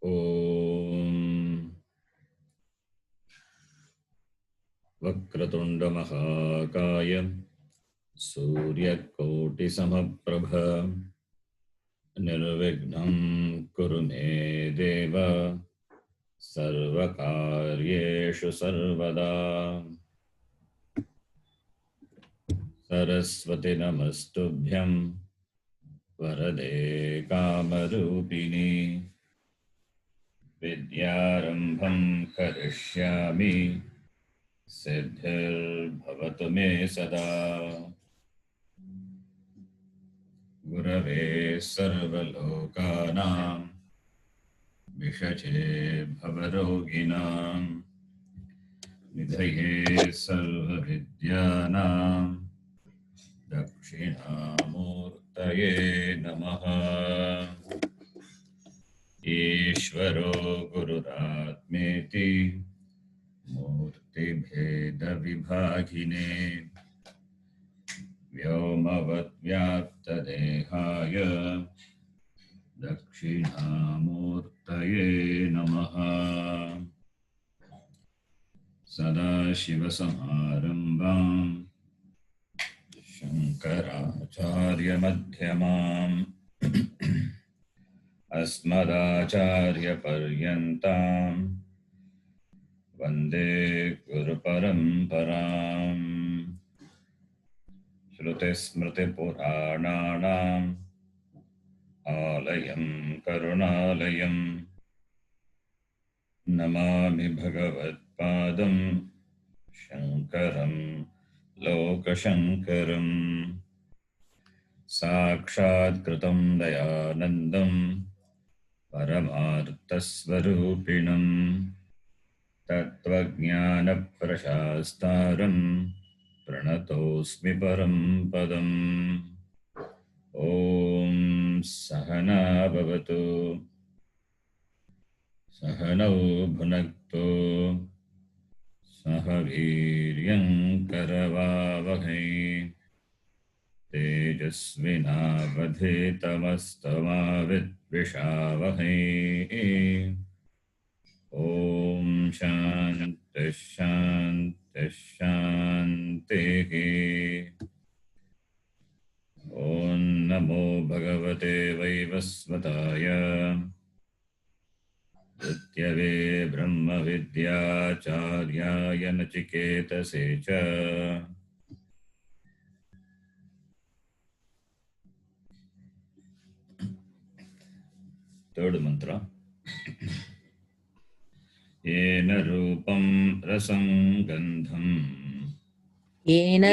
ॐ वक्रतुण्डमहाकाय सूर्यकोटिसमप्रभ निर्विघ्नं कुरु मे देव सर्वकार्येषु सर्वदा। सरस्वती नमस्तुभ्यं वरदे कामरूपिणी विद्यारम्भं करिष्यामि सिद्धिर्भवतु मे सदा। गुरवे सर्वलोकानां विषये भवरोगिणां निधये सर्वविद्यानां दक्षिणामूर्तये नमः। ईश्वरो गुरुरात्मेति मूर्तिभेदविभागिने व्योमवद्व्याप्तदेहाय दक्षिणामूर्तये नमः। सदाशिवसमारम्भां शङ्कराचार्यमध्यमाम् अस्मदाचार्यपर्यन्तां वन्दे गुरुपरम्पराम्। श्रुतिस्मृतिपुराणानाम् आलयं करुणालयं नमामि भगवत्पादं शङ्करं लोकशङ्करम्। साक्षात्कृतं दयानन्दं परमार्थस्वरूपिणं तत्त्वज्ञानप्रशास्तारं प्रणतोऽस्मि परं पदम्। ॐ सहना भवतु सहनौ भुनक्तु सह वीर्यं करवावहै तेजस्विनावधीतमस्तमाविद्विषावहै। ॐ शान्तिः शान्तिः शान्तिः। ॐ नमो भगवते वैवस्वताय विद्यवे ब्रह्मविद्याचार्याय नचिकेतसे च। थर्ड मंत्र। येन रूपं रसं गन्धं येन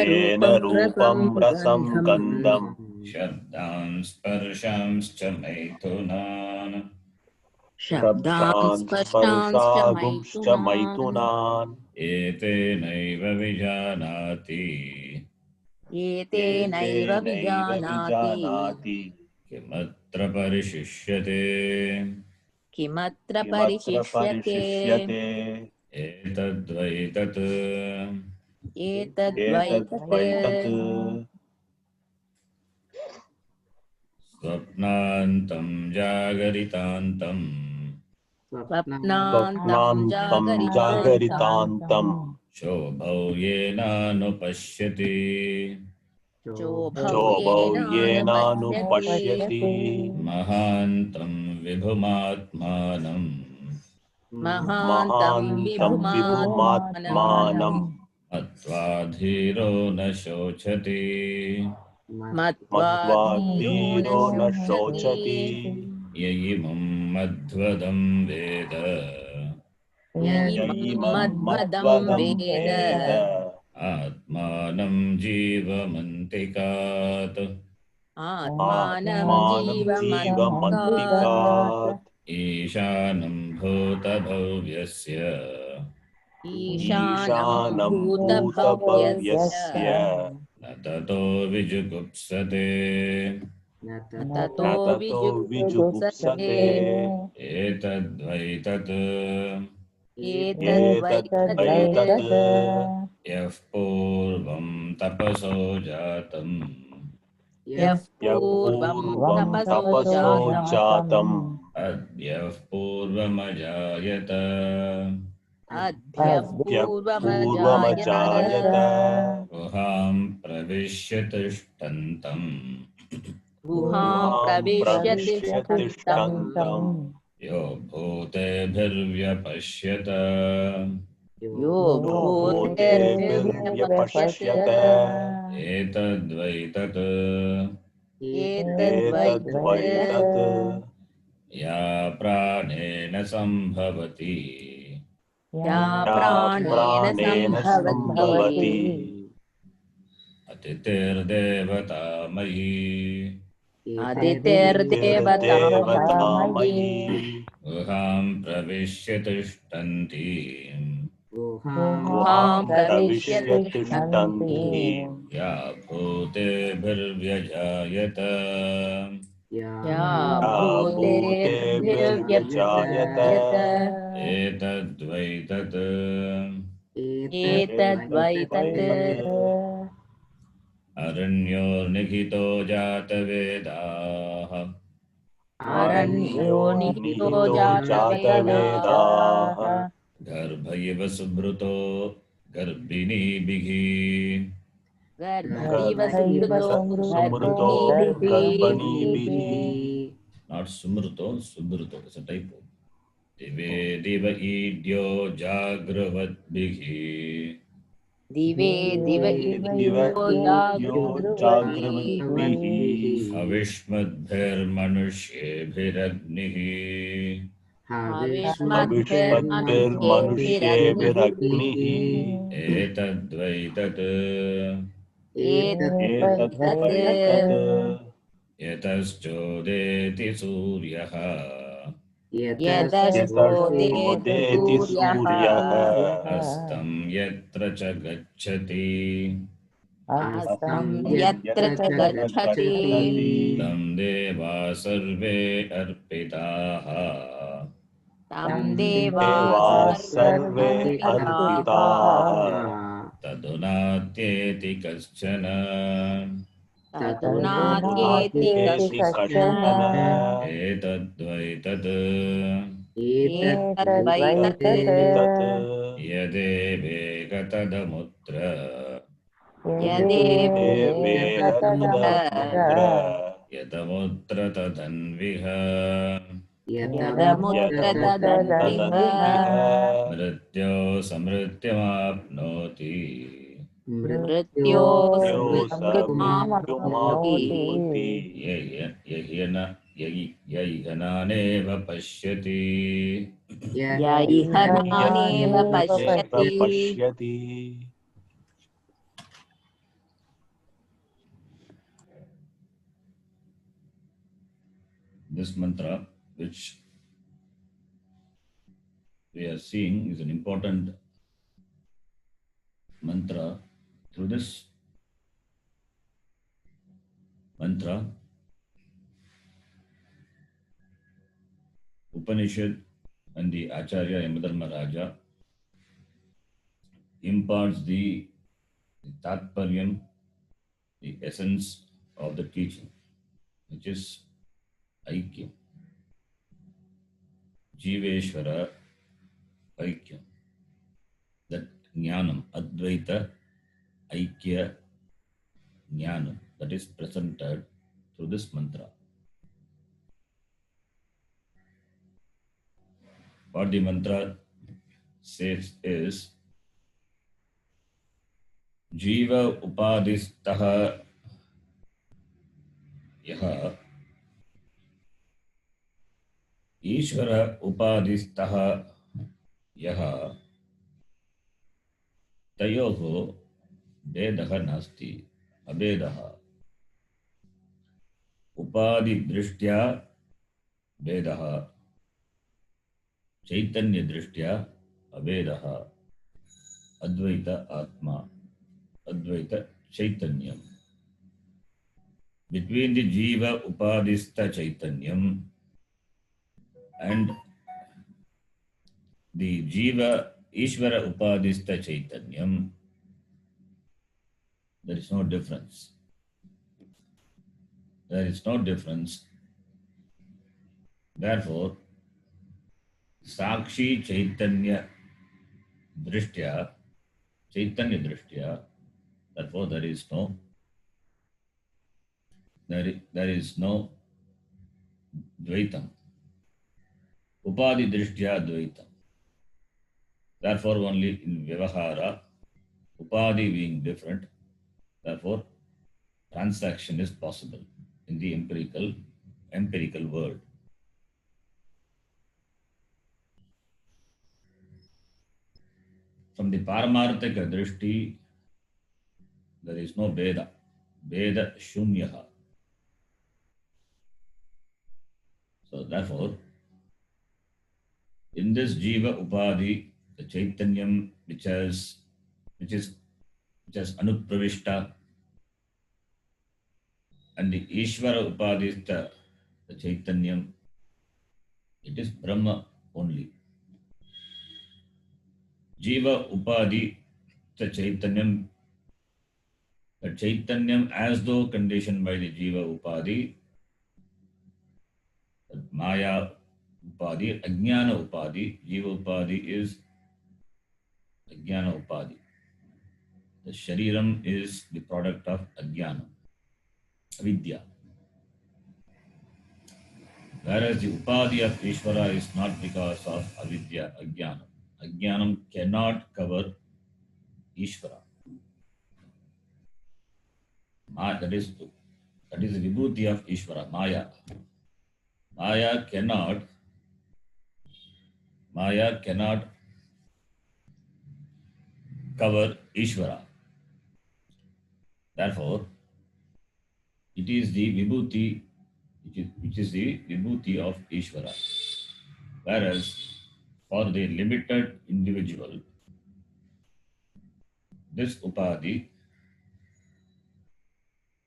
रूपं रसं गन्धं शब्दान् स्पर्शांश्च मैथुनान् शब्दान् स्पर्शांश्च मैथुनान् एतेनैव विजानाति एतेनैव विजानाति किमत्र परिशिष्यते। किमत्र परिशिष्यते। एतद्वैतत् स्वप्नान्तं जागरितान्तं स्वप्नान्तं जागरितान्तं शोभौ येनानुपश्यति। शोभौ येनानुपश्यति महान्तं विभुमात्मानं महान्तं विभुमात्मानं मत्वा धीरो न शोचति। मत्वा धीरो न शोचति। य इमं मध्वदं वेद मद्वदं वेद आत्मानं जीवमन्तिकात् ईशानं भूतभव्यस्य न ततो विजुगुप्सते। एतद्वैतत् यः पूर्वं तपसो जातं अद्यः पूर्वमजायत अद्यः पूर्वमजायत पूर्वमजायत गुहां प्रविश्य तिष्ठन्तम् गुहां गुहां प्रविश्य प्रविश्य तिष्ठन्तम् तिष्ठन्तम् यो भूतेभिर्व्यपश्यत यो भूतेभिर्व्यपश्यत भूतेर्व्यपश्यत एतद्वै तत् एतद्वै एतद्वै तत् तत् या प्राणेन सम्भवति या या प्राणेन प्राणेन सम्भवति सम्भवति अतिथिर्देवता मयि अदितिर्देवतामयि अदितिर्देवतामयी गुहां प्रविश्य तिष्ठन्ति गुहां गुहां प्रविश्य प्रविश्य तिष्ठन्ति तिष्ठन्ति या भूतेभिर्व्यजायत या या भूतेभिर्व्यजायत भूतेर्व्यजायत एतद्वै तत् एतद्वै एतद्वै तत् तत् अरण्योर्निहितो जातवेदाः अरण्यो निहितो निहितो जातवेदाः जातवेदाः गर्भैव सुभृतो गर्भिणीभिः गर्भैव गर्भैव सुमृतो सुमृतो गर्भिणीभिः गर्भणीभिः not sumruto subruto, it's a typo. दिवे दिव ईड्यो जागृवद्भिः दिवे दिव दिव इड्यो ईड्यो जागृवद्भिः जागृवद्भिः हविष्मद्भिर्मनुष्येभिरग्निः हविष्मद्भिर्मनुष्येभिरग्निः हविष्मद्भिर्मनुष्येभिरग्निः एतद्वै तत् एतद्वै तत् एतद्वै तत् यतश्चोदेति सूर्यः यतश्चोदेति यतश्चोदेति सूर्यः सूर्यः अस्तं यत्र च गच्छति अस्तं यत्र च यत्र च गच्छति गच्छति तं देवा सर्वे अर्पिताः तं देवा देवाः सर्वे सर्वे अर्पिताः अर्पिताः तदुनात्येति कश्चन तदुनात्येति तदुनात्येति कश्चन कश्चन एतद्वै तत् एतद्वै तत् एतद्वै तत् यदेवेकतदमुत्र देवेह यदेवेदमुत्र तदमुत्र यतमुत्र तदन्विह यदमुत्र तदन्विह तदन्विह मृत्यो समृत्युमाप्नोति मृत्यो मृत्यो समृत्युमाप्नोति समृत्युमाप्नोति यैहनानेव पश्यति य इह नानेव यज्ञानेव पश्यति पश्यति This mantra, which we are seeing, is an important mantra. Through this mantra, Upanishad and the Acharya Yamadharma Raja imparts the Tatparyam, the essence of the teaching, which is Aikyam, Jiveshwara Aikyam, that Jnanam, Advaita Aikya Jnanam, that is presented through this mantra. What the mantra says is Jiva Upadistah Yaha Ishvara Upadistah Yaha Tayoho Vedaha Nasti Abedaha Upadi Drishtya Vedaha Chaitanya Drishtya Avedaha Advaita Atma Advaita Chaitanyam. Between the Jiva Upadista Chaitanyam and the Jiva Ishvara Upadista Chaitanyam, there is no difference. There is no difference Therefore, Sakshi Chaitanya Drishtya, Chaitanya Drishtya, therefore there is no Dvaitam. Upadi Drishtya Dvaitam. Therefore, only in Vyavahara, Upadi being different, therefore, transaction is possible in the empirical world. From the Paramarthika Drishti, there is no Veda. Veda Shunyaha. So therefore, in this Jiva Upadhi, the Chaitanyam which has Anupravishta, and the Ishvara Upadhi, the Chaitanyam, it is Brahma only. Jiva Upadhi, the Chaitanyam as though conditioned by the Jiva Upadhi, the Maya Upadhi, Ajnana Upadhi, Jiva Upadhi is Ajnana Upadhi. The Shariram is the product of Ajnana, Avidya. Whereas the Upadhi of Ishvara is not because of Avidya, Ajnana. Ajnanam cannot cover Ishvara. That is the Vibhuti of Ishvara, Maya. Maya cannot cover Ishvara. Therefore, it is the Vibhuti which is the Vibhuti of Ishvara. Whereas for the limited individual, this Upadhi,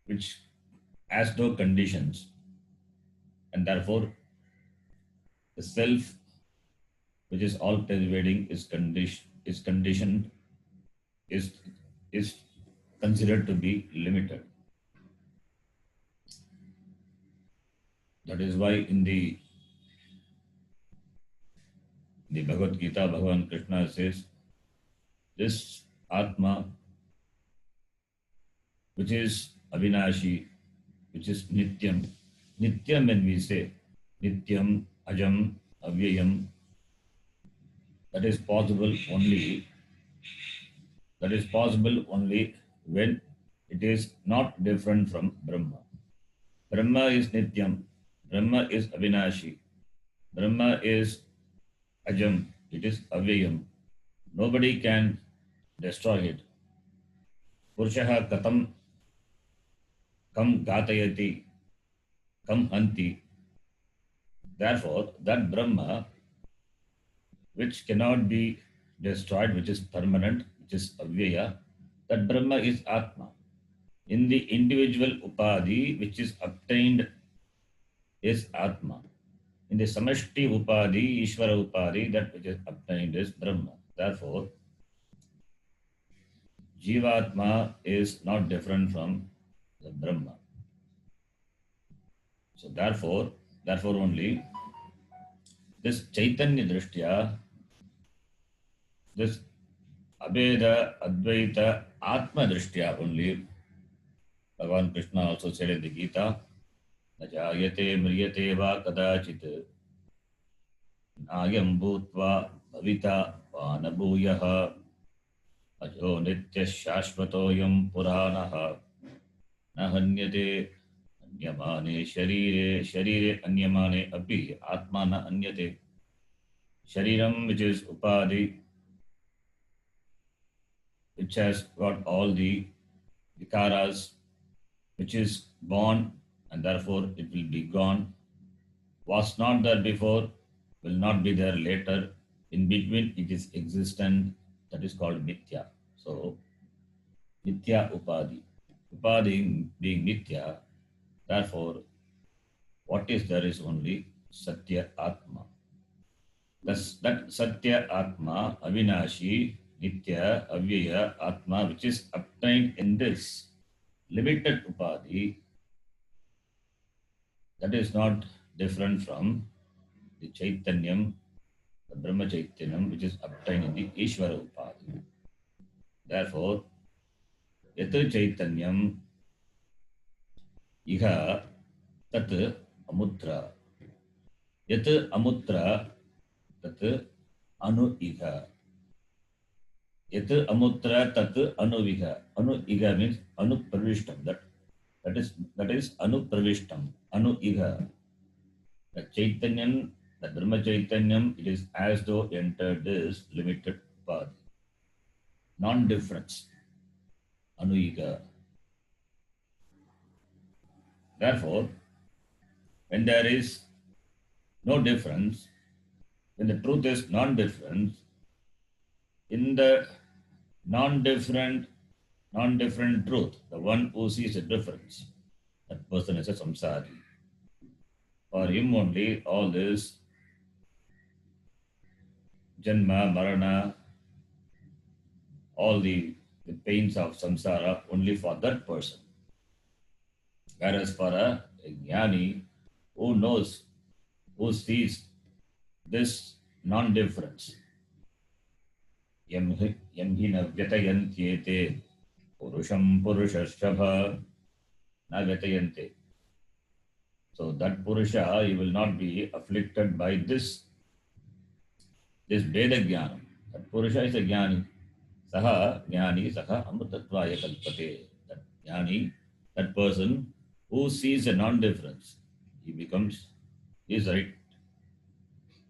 which has no conditions, and therefore the self, which is all pervading, is conditioned, is considered to be limited. That is why in the Bhagavad Gita, Bhagavan Krishna says, this Atma, which is Avinashi, which is Nityam. Nityam, when we say Nityam, Ajam, Avyayam, that is possible only when it is not different from Brahma. Brahma is Nityam, Brahma is Avinashi, Brahma is Ajam, it is Avyayam. Nobody can destroy it. Purushaha katam kam gatayati kam hanti. Therefore, that Brahma, which cannot be destroyed, which is permanent, which is Avyaya, that Brahma is Atma. In the individual Upadhi, which is obtained, is Atma. In the Samashti Upadhi, Ishvara Upadhi, that which is obtained is Brahma. Therefore, Jivatma is not different from the Brahma. So therefore only this Chaitanya Drishtya, this Abheda, Advaita, Atma Drishtya only, Bhagavan Krishna also said in the Gita, Najayate Mriyate va kadachit Nayam Bhutva Bhavita Vanabhuyaha Ajo Nitya Shashvatoyam Puranaha Nahanyate Anyamane Sharire Anyamane Api Atma na Anyate. Shariram, which is Upadhi, which has got all the vikaras, which is born and therefore it will be gone, was not there before, will not be there later, in between it is existent, that is called Mithya. So, Mithya Upadhi. Upadhi being Mithya, therefore, what is there is only Satya Atma. Thus, that Satya Atma, Avinashi, Nitya, Avyaya, Atma, which is obtained in this limited Upadhi, that is not different from the Chaitanyam, the Brahma Chaitanyam, which is obtained in the Ishvara Upadhi. Therefore, Yat Chaitanyam Iha Tat Amutra. Yat Amutra Tat Anu Iha. Yat Amutra Tat Anu Iha. Anu Iha means Anu Pravishtam. That is Anu Pravishtam. Anu Iha. The Chaitanyam, the Brahma Chaitanyam, it is as though entered this limited path. Non-difference. Anuiga. Therefore, when there is no difference, when the truth is non-difference, in the non-different truth, the one who sees a difference, that person is a samsari. For him only all this janma, marana, all the pains of samsara only for that person. Whereas for a jnani who knows, who sees this non-difference, yamhi na vyatayantyete purusham purushashabha na vyatayante. So that purusha, he will not be afflicted by this Veda jnana. That purusha is a jnani. Saha jnani saha amrutatvaya kalpate. That jnani, that person who sees a non-difference, he is the right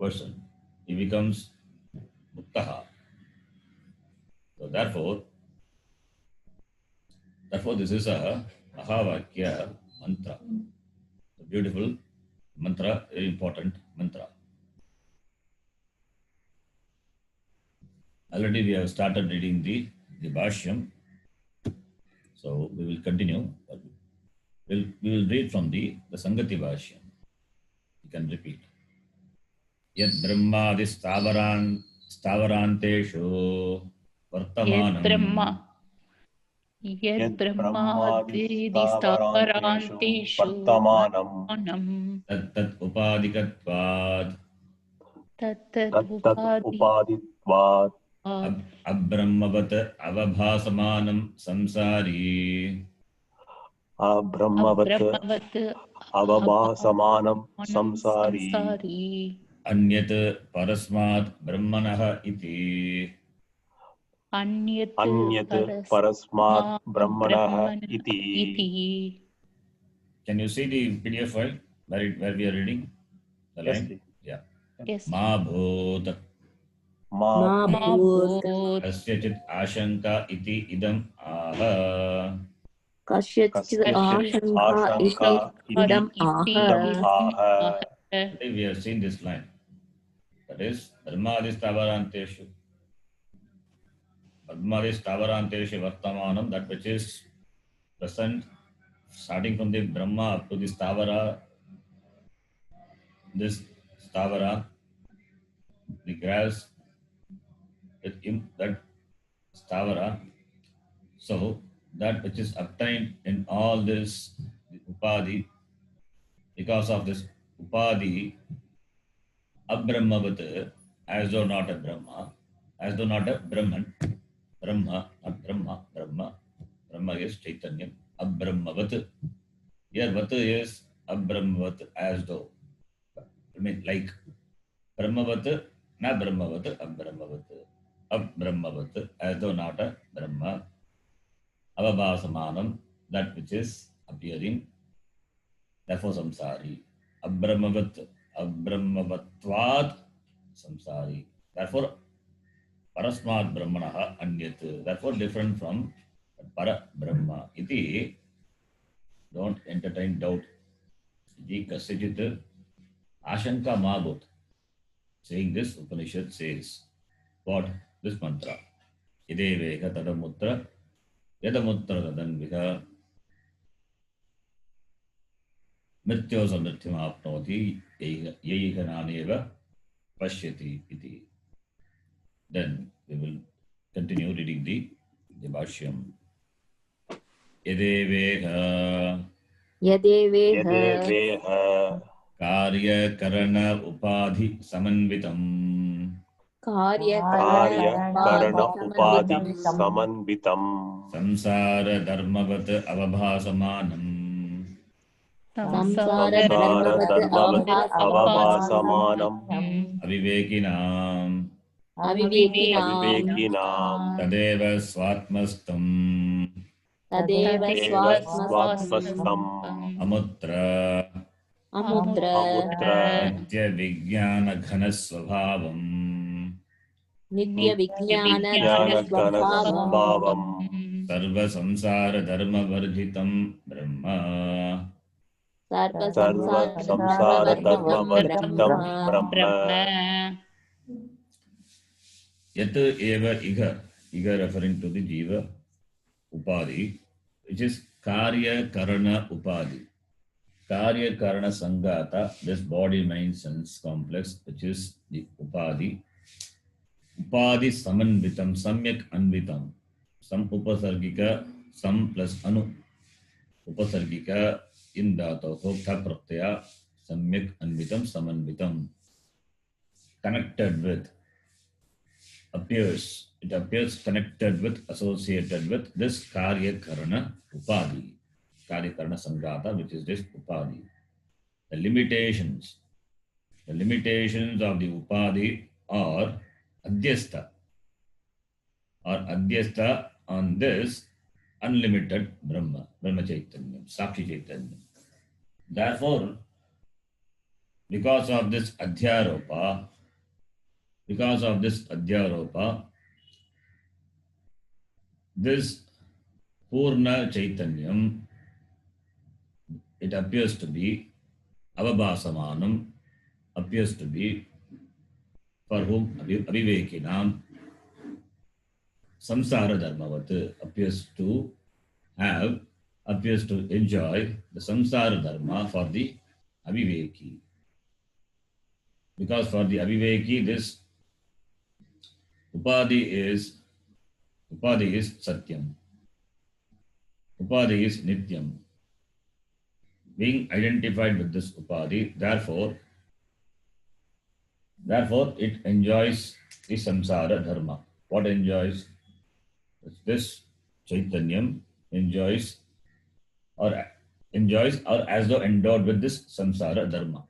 person. He becomes muktaha. So therefore this is a Mahavakya mantra. A beautiful mantra, very important mantra. Already we have started reading the Bhashyam. So we will continue. We will read from the Sangati Bhashyam. You can repeat. Yad Brahmadi Stavaranteshu Vartamanam. Yad Brahmadi Stavaranteshu Vartamanam. Tat Upadikatvad. Tat Upaditvat. Abrahmavat Avabhasamanam Samsari. Brahmavat Avabhasamanam samsari. Anyat Parasmat Brahmanaha iti. Anyat Parasmat Brahmanaha iti. Can you see the PDF file where we are reading the line? Yes. Yeah. Yes. Ma bhut kasyachit ashanka iti idam aha. Kasyachit Ashanka idam aha. Today we have seen this line. That is Brahmadi Stavaranteshu. Brahmadi Stavaranteshu Vartamanam, that which is present starting from the Brahma up to the Stavara. This Stavara, the grass, that Stavara. So that which is obtained in all this Upadhi, because of this Upadhi, Abrahmavat, as though not a Brahma, as though not a Brahman, Brahma, not Brahma, Brahma is Chaitanya, Abrahmavat. Here, Vat is Abrahmavat, as though. I mean, like Brahmavat, na Brahmavat, Abrahmavat. Abrahmavat, as though not a Brahma. Avabhasamanam, that which is appearing. Therefore, samsari. Abrahmavat, Abrahmavatvat, samsari. Therefore, Parasmat Brahmanaha Anyat. Therefore, different from Para Brahma. Iti, don't entertain doubt. Iti kasyachit ashanka mabhut. Saying this, Upanishad says, what? This mantra. Ideveka tadamutra, yadamutra tadanviha, mrityo samrityam apnoti, yaihananeva pashyati iti. Then we will continue reading the Bhashyam. Yadeveha Yadeveha Karya Karana Upadhi Samanvitam. Karya Upadi Samanvitam. Samsara Dharmavat Avabhasamanam. Samsara Dharmavat Avabhasamanam. Avivekinam. Avivekinam. Tadeva Swatmastam. Tadeva Swatmastam. Amutra. Amutra. Nitya Vijnana Ghanasvabhavam. Nitya Swabhavam. Sarva Samsara Dharma Varjitam Brahma. Sarva Samsara Dharma Varjitam Brahma. Yat eva iga. Iga referring to the Jiva Upadhi, which is Karya Karana Upadhi. Karya Karana Sangata, this body, mind, sense complex, which is the Upadhi. Upadhi Samanvitam, Samyak Anvitam. Sam Upasargika, Sam plus Anu. Upasargika in Dhatoho, Tha Pratyaya, Samyak Anvitam, Samanvitam. Connected with, appears. It appears connected with, associated with this Karya Karana Upadhi. Karya Karana Sangata, which is this Upadhi. The limitations of the Upadhi are Adhyastha on this unlimited Brahma Chaitanya, Sakshi Chaitanya. Therefore, because of this Adhyaropa, this Purna Chaitanyam, it appears to be Avabhasamanam, appears to be for whom Avivekinam, Samsara Dharmavat, appears to enjoy the Samsara Dharma for the Aviveki. Because for the Aviveki, this Upadhi is Satyam. Upadhi is Nityam. Being identified with this Upadhi, therefore it enjoys the Samsara Dharma. What enjoys? This Chaitanyam enjoys or as though endowed with this Samsara Dharma.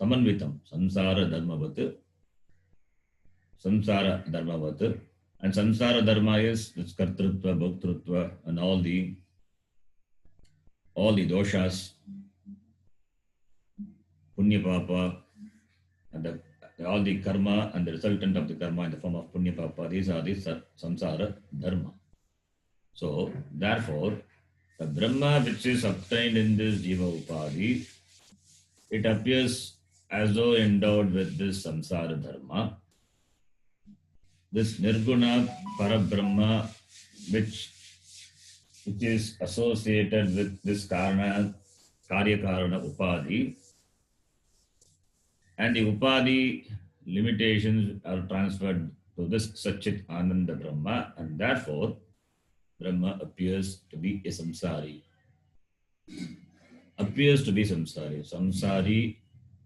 Samanvitam, Samsara Dharmavat. And Samsara Dharma is this Kartrutva, Bhoktrutva, and all the doshas, Punya Papa, and all the karma and the resultant of the karma in the form of Punya Papa. These are the Samsara Dharma. So, therefore, the Brahma which is obtained in this Jiva Upadhi, it appears as though endowed with this Samsara Dharma. This Nirguna Parabrahma, which is associated with this Karya Karana Upadhi, and the Upadhi limitations are transferred to this Satchit Ananda Brahma, and therefore Brahma appears to be a samsari. Samsari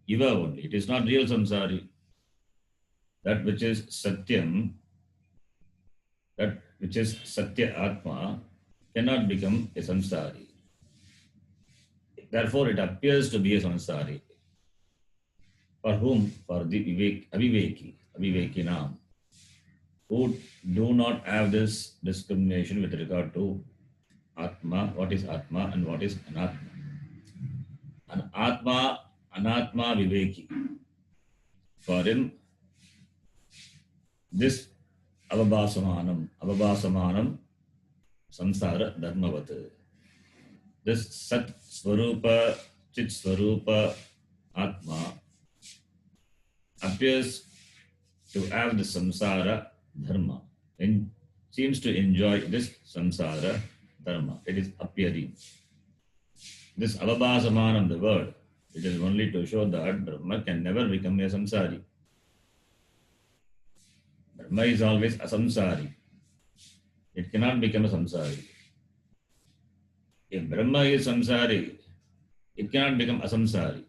Iva only. It is not real samsari. That which is Satyam, that which is Satya Atma, cannot become a samsari. Therefore, it appears to be a samsari. For whom? For the Avivekinam, who do not have this discrimination with regard to Atma, what is Atma and what is Anatma. An Atma, Anatma Viveki. For him, this Avabhasamanam, Samsara Dharmavat. This Sat Swarupa, Chit Swarupa Atma appears to have the samsara dharma and seems to enjoy this samsara dharma. It is appearing. This avabhasamanam, the word, it is only to show that Brahma can never become a samsari. Brahma is always a samsari. It cannot become a samsari. If Brahma is samsari, it cannot become a samsari.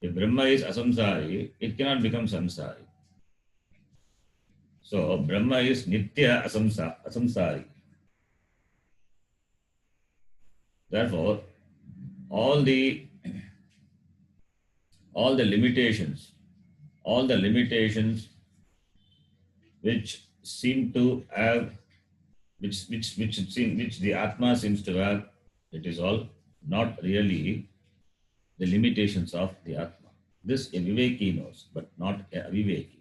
If Brahma is asamsari, it cannot become samsari. So Brahma is nitya asamsari. Therefore, all the all the limitations, all the limitations which seem to have, which the Atma seems to have, it is all not really the limitations of the Atma. This a Viveki knows, but not a Aviveki.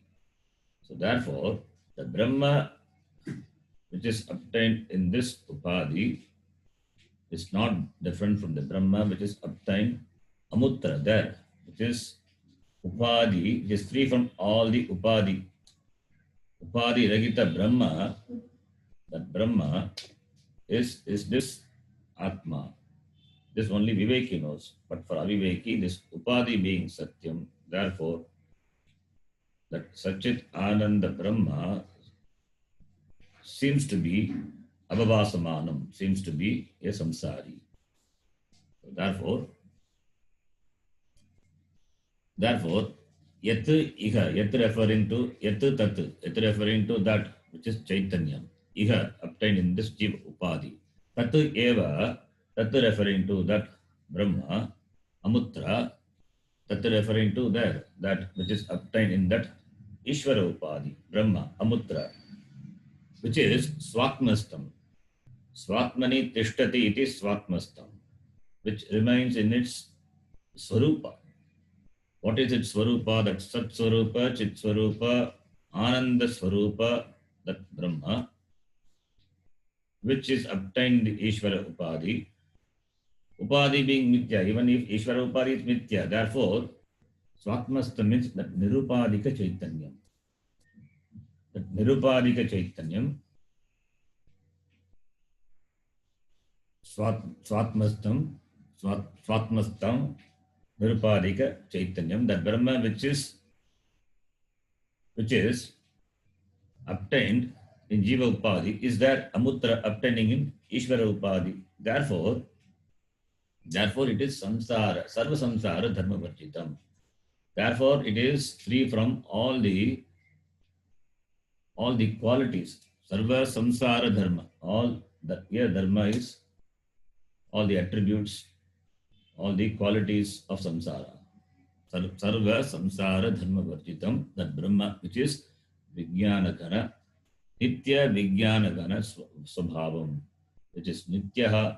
So therefore, the Brahma which is obtained in this Upadhi is not different from the Brahma which is obtained Amutra there, which is Upadhi, which is free from all the Upadhi. Upadhi Ragita Brahma, that Brahma is this Atma. This only Viveki knows. But for Aviveki, this Upadhi being Satyam, therefore, that Satchit Ananda Brahma seems to be Abhavasamanam, seems to be a samsari. So therefore, yat iha, yat referring to yat tat, yat referring to that which is Chaitanyam. Iha obtained in this Jiva Upadhi. Tat eva, tat referring to that Brahma, Amutra, tat referring to that which is obtained in that Ishvara Upadhi, Brahma, Amutra, which is Swatmastam. Swatmani tishtati iti Swatmastam, which remains in its Swarupa. What is its Swarupa? That Sat Swarupa, Chit Swarupa, Ananda Swarupa, that Brahma, which is obtained in the Ishvara Upadhi. Upadhi being Mithya, even if Ishvara Upadhi is Mithya, therefore, Swatmastha means that Nirupadika Chaitanyam. That Nirupadika Chaitanyam, Swatmastam, Nirupadika Chaitanyam, that Brahma which is obtained in Jiva Upadhi is that Amutra obtaining in Ishvara Upadhi. Therefore it is samsara, sarva samsara dharma varjitam. Therefore it is free from all the qualities. Sarva samsara dharma. All the here dharma is all the attributes, all the qualities of samsara. Sarva samsara dharma varjitam, that Brahma which is Vijnanagana, Nitya Vijnanagana Swabhavam, which is Nityaha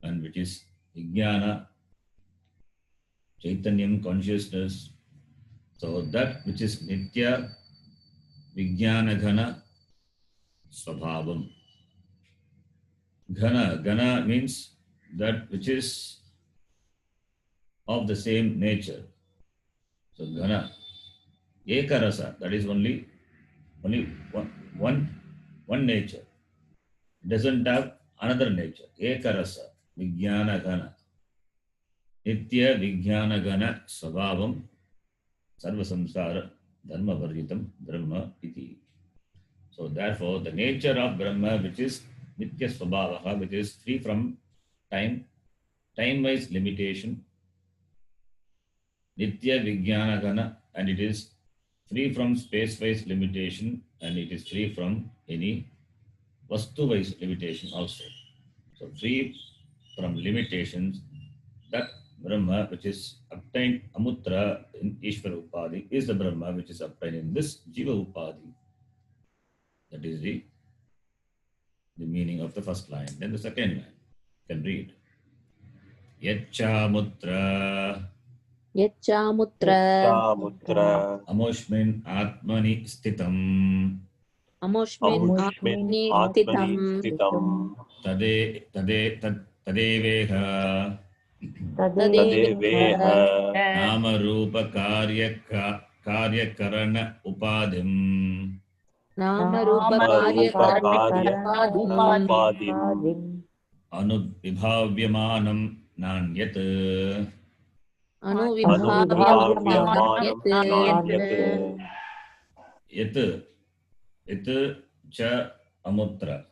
and which is Vijnana, Chaitanyam, consciousness. So that which is Nitya Vijnanagana Swabhavam. Gana means that which is of the same nature. So Gana, Ekarasa, that is only one nature. It doesn't have another nature. Ekarasa, Vijnana Gana. Nitya Vijnana Gana Swabhavam Sarva Samsara Dharma Varjitam Brahma Iti. So therefore, the nature of Brahma, which is Nitya Swabhavaha, which is free from time-wise limitation, Nitya Vijnana Gana, and it is free from space-wise limitation, and it is free from any vastu-wise limitation also. So free from limitations, that Brahma which is obtained Amutra in Ishvara Upadhi is the Brahma which is obtained in this Jiva Upadhi. That is the meaning of the first line. Then the second line, you can read. Yachamutra Yachamutra Amushmin Atmani Sthitam Amushmin Amushmin Atmani Atmani Sthitam Tadeveha Tadeveha Nama Rupa Karyakarana Upadim Nama Rupa Rupa Karya Karya Upadim Upadim Anubhivyamanam Nanyat Anuvibhavyamanam Anuvibhavyamanam Nanyat Yat cha Amutra,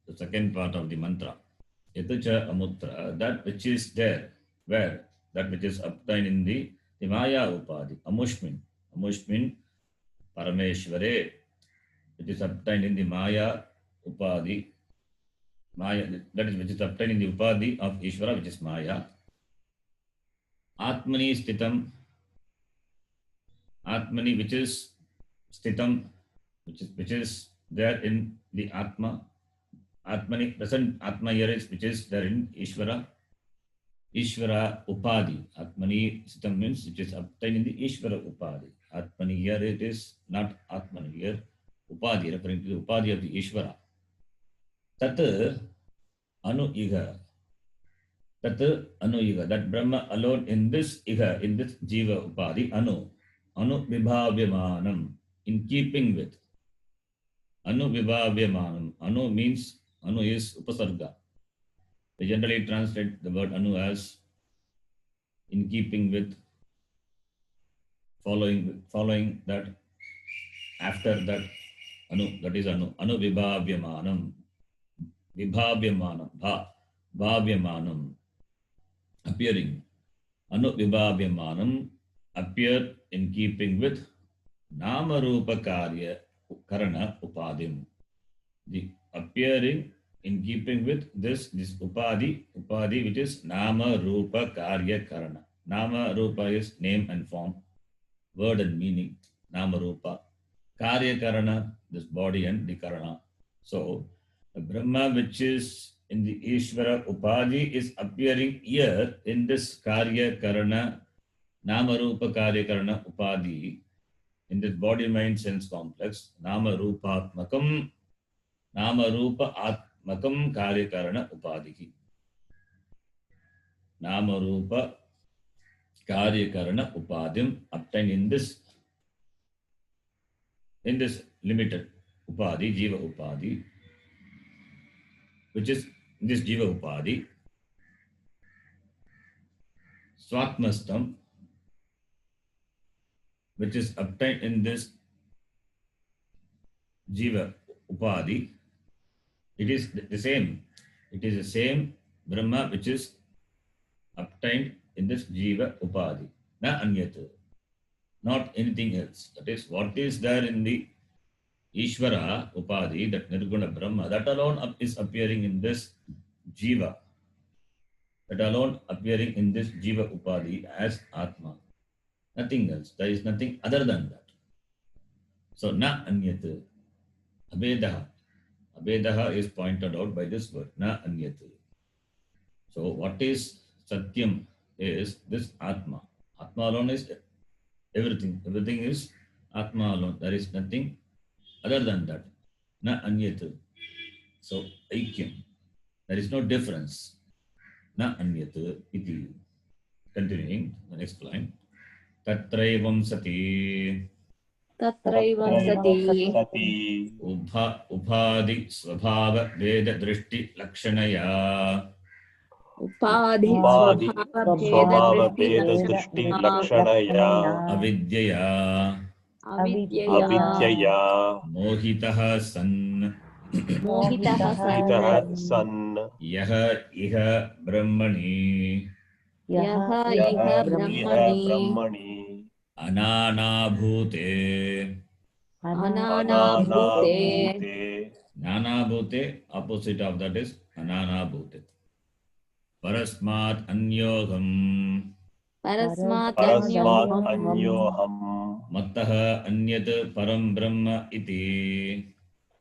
the second part of the mantra. Yat cha Amutra, that which is there, where? That which is obtained in the the Maya Upadi, Amushmin Parameshware, it is obtained in the Maya Upadi, Maya, that is which is obtained in the Upadi of Ishvara, which is Maya. Atmani Stitam, Atmani, which is Stitam, which is there in the Atma. Atmani, present Atma here is which is there in Ishvara. Ishvara Upadi. Atmani Stitam means which is obtained in the Ishvara Upadi. Atmani here it is not Atmani here. Upadi, referring to the Upadi of the Ishvara. Tat Anu Iha. Tat Anu Iha. That Brahma alone in this Iha, in this Jiva Upadi, Anu Vibhavyamanam, in keeping with. Anu Vibhavyamanam. Anu means, Anu is Upasarga. We generally translate the word Anu as in keeping with, following that, after that, Anu, that is Anu Vibhavyamanam. Vibhavyamanam, Bhavyamanam, appearing. Anu Vibhavyamanam, appear in keeping with Nama Rupa Karya Karana Upadim. The appearing in keeping with this Upadi which is Nama Rupa Karya Karana. Nama Rupa is name and form, word and meaning, Nama Rupa. Karya Karana, this body and the Karana. So, the Brahma which is in the Ishvara Upadi is appearing here in this Karya Karana, Nama Rupa Karya Karana Upadi, in this body mind sense complex, Nama Rupa Atmakam Karya Karana Upadi. Nama Rupa Karya Karana Upadim obtained in this limited Upadi, Jiva Upadi, which is this Jiva Upadi, Swatmastam, which is obtained in this Jiva Upadi. It is the same. It is the same Brahma which is obtained in this Jiva Upadi. Na Anyat. Not anything else. That is what is there in the Ishvara Upadi, that Nirguna Brahma, that alone is appearing in this Jiva. That alone appearing in this Jiva Upadi as Atma. Nothing else. There is nothing other than that. So, na anyat. Abhedaha. Abhedaha is pointed out by this word, na anyat. So, what is Satyam is this Atma. Atma alone is everything. Everything is Atma alone. There is nothing other than that. Na anyat. So, Aikyam. There is no difference. Na anyat iti. Continuing, the next line. Tatraivam sati. Tatraivam sati. Upadi svabhava veda drishti lakshanaya. Upadi Swabhava svabhava Veda veda Drishti drishti Lakshanaya Avidyaya. avidyaya Avidyaya Mohitaha san. mohitaha Itaha san San Yaha iha brahmani. yaha Yaha iha Iha brahmani Brahmani Anana bhute. anana Anana bhute Bhute Nana bhute, opposite of that is Anana bhute. Parasmat anyoham. parasmat Parasmat anyoham Anyoham Mattaha anyat param brahma iti.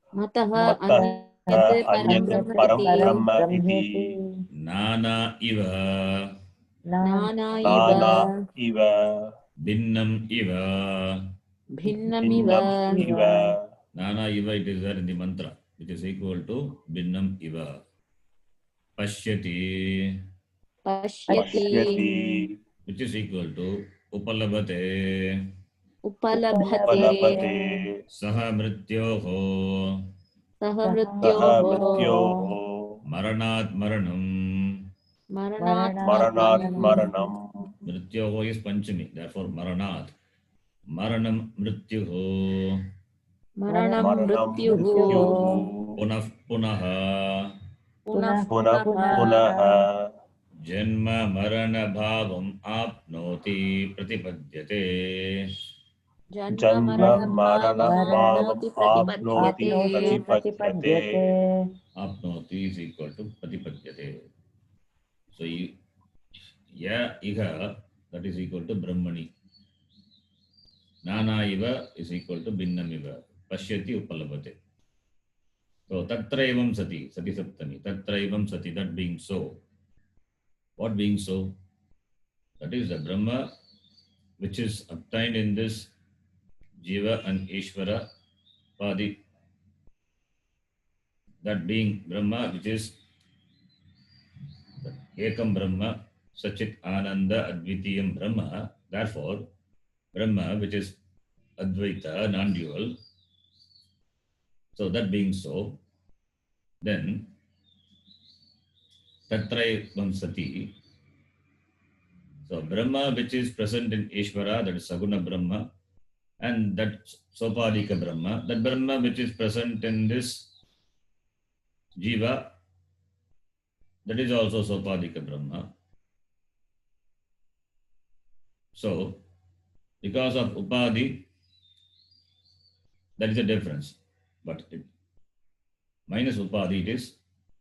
mataha Mattah anyat param Anyat brahma Param iti Brahma Iti Nana iva. nana Nana iva Iva Binnam iva. Innam bhinnamiva Iva Nana iva, it is there in the mantra, which is equal to Binnam iva. Pashyati, pashyati Pashyati which is equal to Upalabhate. upalabhate Upalabhate Saha mrityoho. saha Saha mrityoho Mrityoho Maranat maranam. maranat Maranat maranam Maranam Mrityoho is Panchami, therefore Maranat. Maranam mrityuho. maranam Maranam mrityuhu Mrityuhu Punah punaha. punah Punah punaha Punaha Janma marana bhavam apnoti pratipadyate. Janma जन्म Marana मरण Bhavam भावम् Apnoti आप्नोति Pratipadyate. प्रतिपद्यते Apnoti is equal to pratipadyate. So, ya iha, that is equal to Brahmani. Nana iva is equal to Binnam iva. Pashyati upalabhate. So, tatraivam sati, sati saptami. Tatraivam sati, that being so. What being so? That is the Brahma which is obtained in this Jiva and Ishvara Padi. That being Brahma which is Ekam Brahma, Sachit Ananda Advitiyam Brahma. Therefore, Brahma which is Advaita, non-dual. So that being so, then Tatraivam Sati. So Brahma which is present in Ishvara, that is Saguna Brahma, and that Sopadika Brahma, that Brahma which is present in this Jiva, that is also Sopadika Brahma. So, because of Upadhi, that is a difference. But minus Upadhi, it is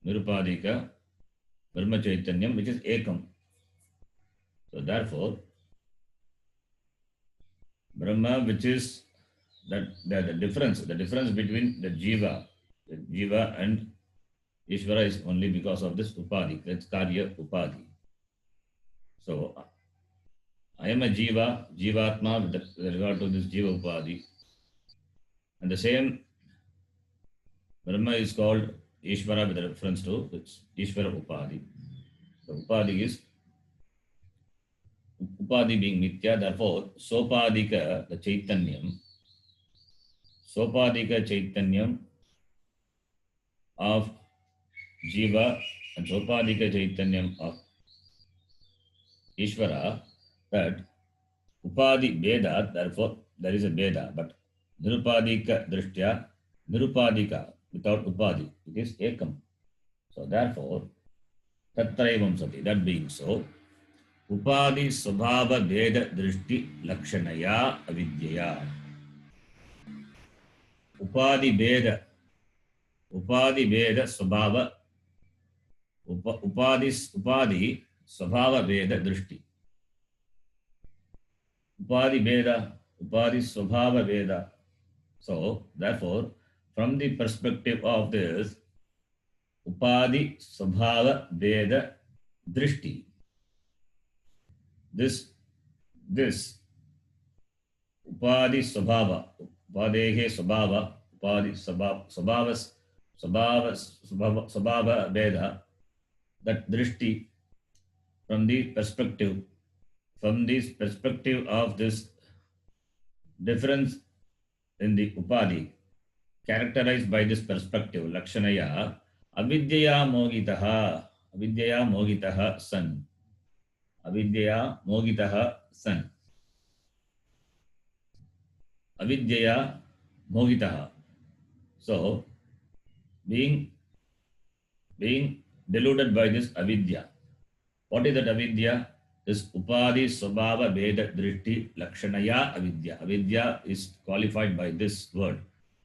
Nirupadika Brahma Chaitanyam, which is Ekam. So, therefore, Brahma, which is the difference between the Jiva and Ishvara is only because of this Upadhi. That's Karya Upadhi. So, I am a Jivatma with regard to this Jiva Upadhi. And the same Brahma is called Ishvara with reference to Ishvara Upadhi. So Upadhi is Upadhi being Nitya, therefore Sopadika, the Chaitanyam of Jiva and Sopadika Chaitanyam of Ishvara, that Upadhi Veda, therefore there is a Veda, but Nirupadika Drishtya, Nirupadika without Upadhi, it is Ekam. So therefore, Tatraivam Sati, that being so, Upadhi Svabhava Veda Drishti Lakshanaya Avidyaya. Upadhi Veda Svabhava Upadhi Svabhava Veda Drishti. Upadhi Svabhava Veda. So, therefore, from the perspective of this Upadhi Svabhava Veda Drishti, this Upadhi Svabhava, Upadehe Svabhava, Upadhi Svabhava Veda, that Drishti from this perspective of this difference in the Upadhi, characterized by this perspective, Lakshanaya, Avidyaya Mogitaha San. Avidyaya Mogitaha San. Avidyaya Mogitaha. So, being deluded by this avidya. What is that avidya? This Upadhi Svabhava Veda Drishti Lakshanaya Avidya. Avidya is qualified by this word.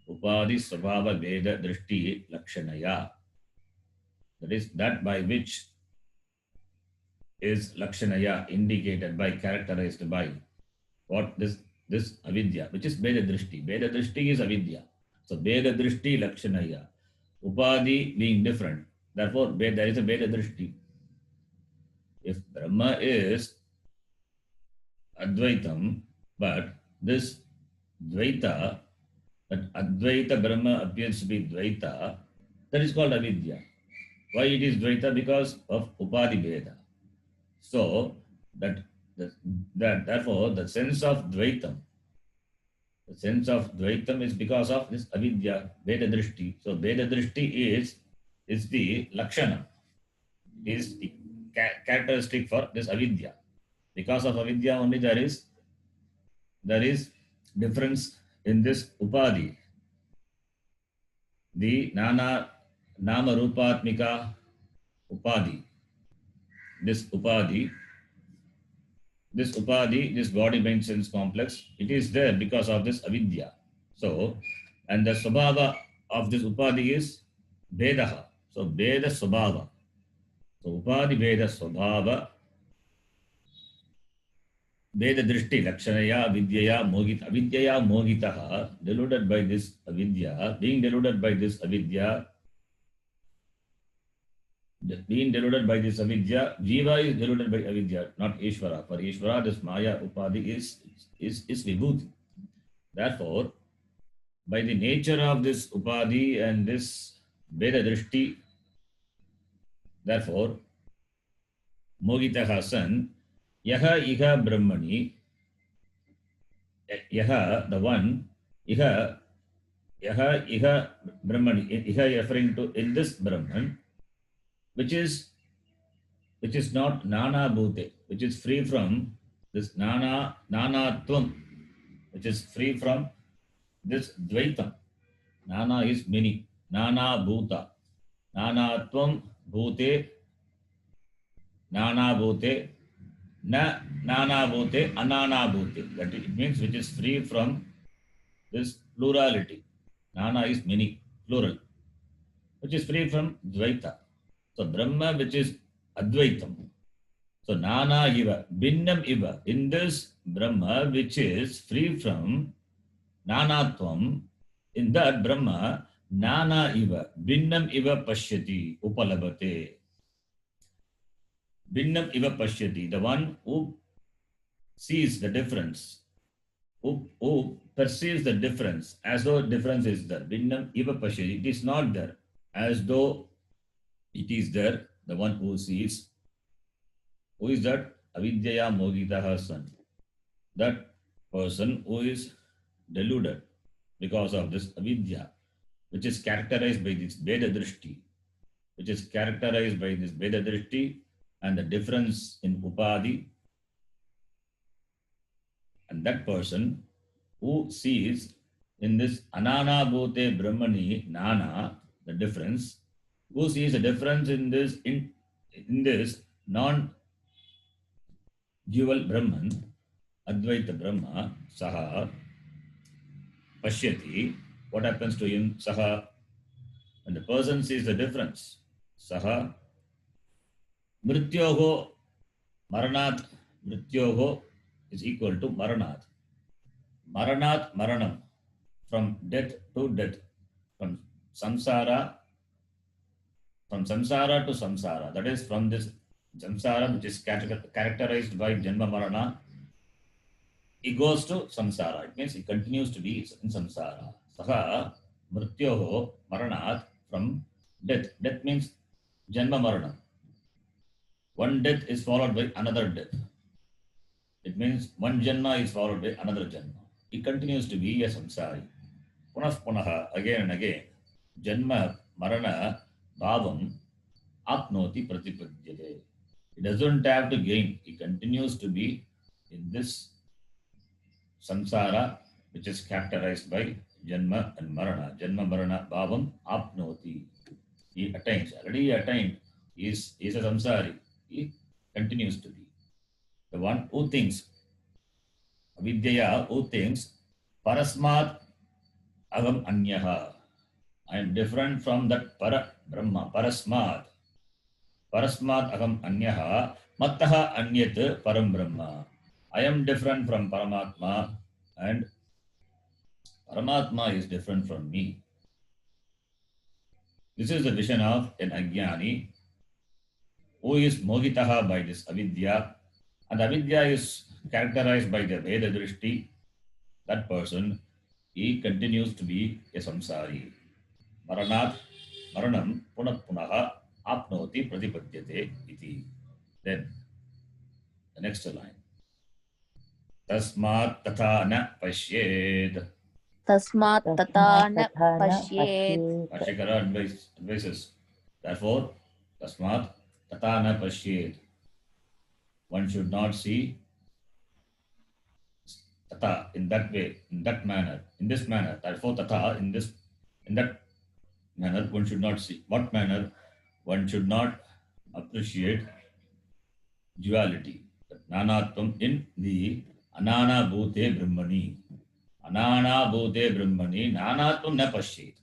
Upadhi Svabhava Veda Drishti Lakshanaya. That is that by which is Lakshanaya indicated by, characterized by what this avidya, which is Veda Drishti. Veda Drishti is avidya. So Veda Drishti Lakshanaya. Upadhi being different. Therefore, there is a Veda Drishti. If Brahma is Advaitam, but this Dvaita, that Advaita Brahma appears to be Dvaita, that is called Avidya. Why it is Dvaita? Because of Upadhi Veda. So, therefore, the sense of Dvaitam is because of this Avidya, Veda Drishti. So, Veda Drishti is the Lakshana, is the characteristic for this Avidya. Because of Avidya only there is difference in this Upadhi. The Nama Rupatmika Upadhi. this upadhi, this body mind sense complex, it is there because of this avidya. So, and the swabhava of this upadhi is vedaha. So, veda swabhava. So, upadhi veda swabhava, veda drishti lakshanaya vidyaya mogita. Avidyaya mogitaha, deluded by this avidya, being deluded by this avidya, jiva is deluded by avidya, not Ishvara. For Ishvara, this Maya Upadhi is Vibhuti. Therefore, by the nature of this Upadhi and this Veda Drishti, therefore, Mogitaha son, Yaha Iha Brahmani, Yaha, the one, Iha Brahmani, Iha referring to in this Brahman, which is not Nana Bhute, which is free from this Nanatvam, which is free from this Dvaitam. Nana is many. Nana Bhuta. Nanatvam Bhute. Nana Bhute. Na Nana Bhute. Anana Bhute. That it means which is free from this plurality. Nana is many, plural, which is free from Dvaita. So Brahma, which is Advaitam. So Nana Iva, Binnam Iva. In this Brahma, which is free from Nanatvam, in that Brahma, Nana Iva, Binnam Iva Pashyati, Upalabhate. Binnam Iva Pashyati, the one who sees the difference, who perceives the difference as though difference is there. Binnam Iva Pashyati, it is not there, as though it is there, the one who sees. Who is that? Avidyaya Mogitaha son. That person who is deluded because of this avidya, which is characterized by this Veda Drishti, and the difference in Upadhi, and that person who sees in this Anana Bhute Brahmani Nana, the difference, who sees the difference in this non-dual Brahman, Advaita Brahma, Saha, Pashyati, what happens to him? Saha, when the person sees the difference, Saha, Mrityoho, Maranat, Mrityoho is equal to Maranat. Maranat, Maranam, from death to death, from samsara to samsara. That is from this samsara, which is characterized by Janma Marana, he goes to samsara. It means he continues to be in samsara. Saha mrityoho maranat, from death. Death means janma marana. One death is followed by another death. It means one janma is followed by another janma. He continues to be a samsari. Punas punaha, again and again. Janma marana bhavam apnoti pratipadyate. He doesn't have to gain. He continues to be in this samsara, which is characterized by janma and marana. Janma marana bhavam apnoti. He attains, already attained. He is a samsari. He continues to be. The one who thinks, avidyaya, who thinks, parasmat agam anyaha. I am different from that para Brahma, parasmat. Parasmat agam anyaha, mattaha anyat param Brahma. I am different from Paramatma, and Paramatma is different from me. This is the vision of an Ajnani who is mogitaha by this avidya, and avidya is characterized by the Veda Drishti. That person, he continues to be a samsari. Maranat, maranam, punat punaha, apnoti pratipadyate iti. Then, the next line. Tasmat tatha na pashyed. Tasmat tata na Tathana pashyet. Pashyet. Ashikara advises. Therefore, tasmat tatha na pashyed. One should not see tata in that way, in that manner, in this manner. Therefore, tata in that manner, one should not see. What manner? One should not appreciate duality, nanatvam in the anana bhute brahmani. Anana bhute brahmani, nanatvam na pashyet.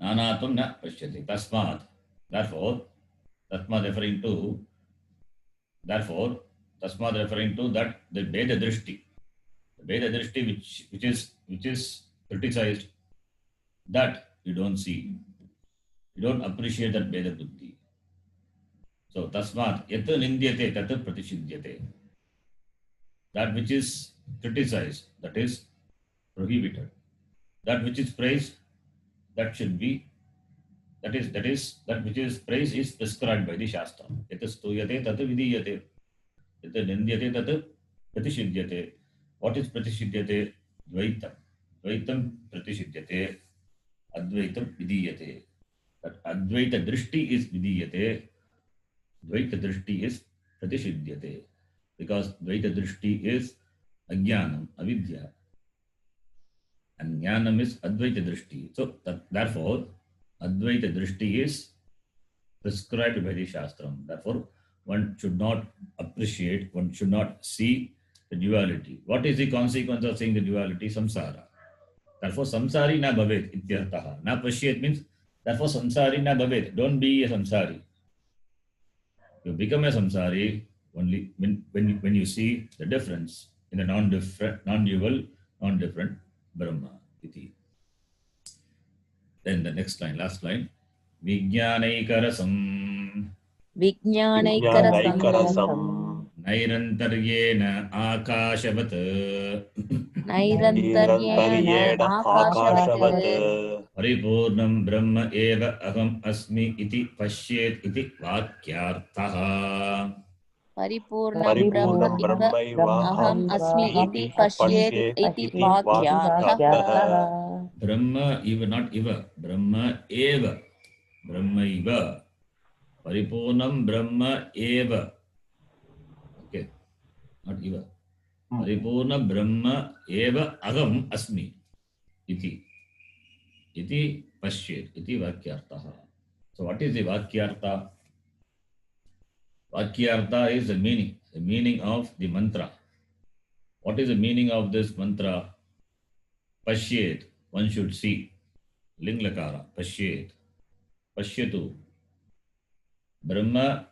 Nanatvam na pashyate. Tasmat. Therefore, tasmat referring to, therefore, tasmat referring to that the Veda Drishti. The Veda Drishti which is criticized, that you don't see. You don't appreciate that Veda Buddhi. So, tasmat yat nindyate tat pratishidyate. That which is criticized, that is prohibited. That which is praised, that should be, that which is praised is prescribed by the Shastra. Yat stuyate tat vidiyate. Yat nindyate tat pratishidyate. What is pratishidyate? Dvaitam. Dvaitam pratishidyate. Advaitam vidiyate. That Advaita Drishti is vidiyate. Dvaita Drishti is pratishidyate. Because Dvaita Drishti is Ajnanam, Avidya. And Jnanam is Advaita Drishti. So, therefore, Advaita Drishti is prescribed by the Shastram. Therefore, one should not appreciate, one should not see the duality. What is the consequence of seeing the duality? Samsara. Therefore, samsari na bhavet ityartaha. Na pashyet means, therefore, samsari na bhavet. Don't be a samsari. You become a samsari only when you see the difference in the non-dual, non-different Brahma. Iti. Then the next line, last line. Vijnanaikarasam Vijnanaikarasam nairantaryena akashavat Nairantaryena Nirantaryena Akashavat Akashavat paripurnam brahma eva aham asmi iti pashyet iti vakyarthaha. Paripurnam Brahma Paripurnam iva Brahmaivaham Aham Asmi Asmi iti Iti Pashyet Pashyet iti Iti Vakyarthaha. Vakyartaha. Brahma eva, not eva. Brahma eva. Brahma eva. Paripurnam brahma eva. Okay, not eva. Paripurna brahma eva aham asmi iti. Iti pashyet iti vakyartaha. So what is the vakyartha? Vakyartha is the meaning of the mantra. What is the meaning of this mantra? Pashyet, one should see. Ling lakara, pashyet. Pashyatu. Brahma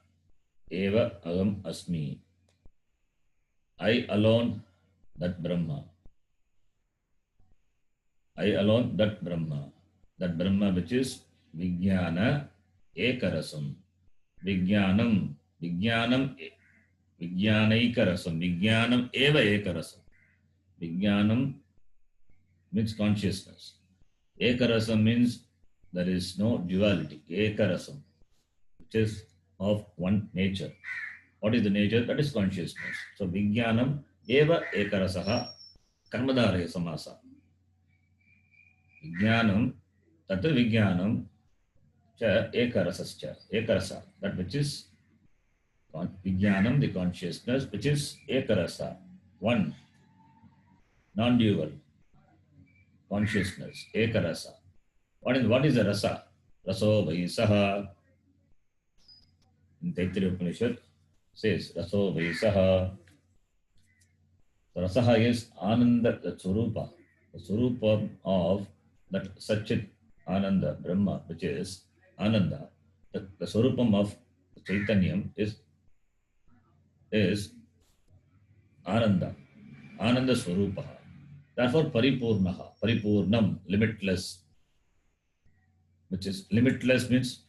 eva aham asmi. I alone, that Brahma. I alone, that Brahma. That Brahma which is Vijnana Ekarasam. Vijnanam. Vijnanam. Vijnanaikarasam. Vijnanam eva ekarasam. Vijnanam means consciousness. Ekarasam means there is no duality. Ekarasam, which is of one nature. What is the nature? That is consciousness. So Vijnanam eva ekarasaha karmadaraya samasa. Vijnanam, tatra Vijnanam cha ekarasascha. Ekarasa, that which is Vijnanam, the consciousness, which is ekarasa, one, non-dual consciousness, ekarasa. What is the rasa? Raso vaisaha. In Taittiriya Upanishad says Raso vaisaha. The rasaha is Ananda, the Surupa. The Surupa of that Satchit Ananda Brahma, which is Ananda. The Surupam of Chaitanyam is Ananda. Ananda Swarupa. Therefore, Paripurnaha. Paripurnam, limitless. Which is limitless means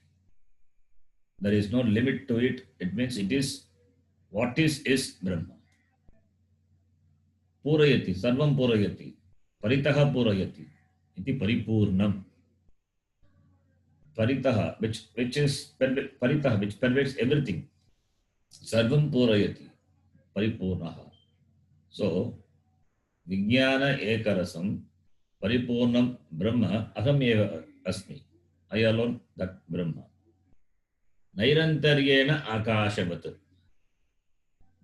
there is no limit to it. It means it is what is Brahma. Purayati, Sarvam Purayati. Paritaha Purayati. Iti Paripurnam. Paritaha, which Paritaha, which pervades everything. Sarvam Purayati. Paripurnaha. So, Vijnana Ekarasam, Paripurnam Brahma, Aham eva asmi. I alone, that Brahma. Nairantaryena Akashavat.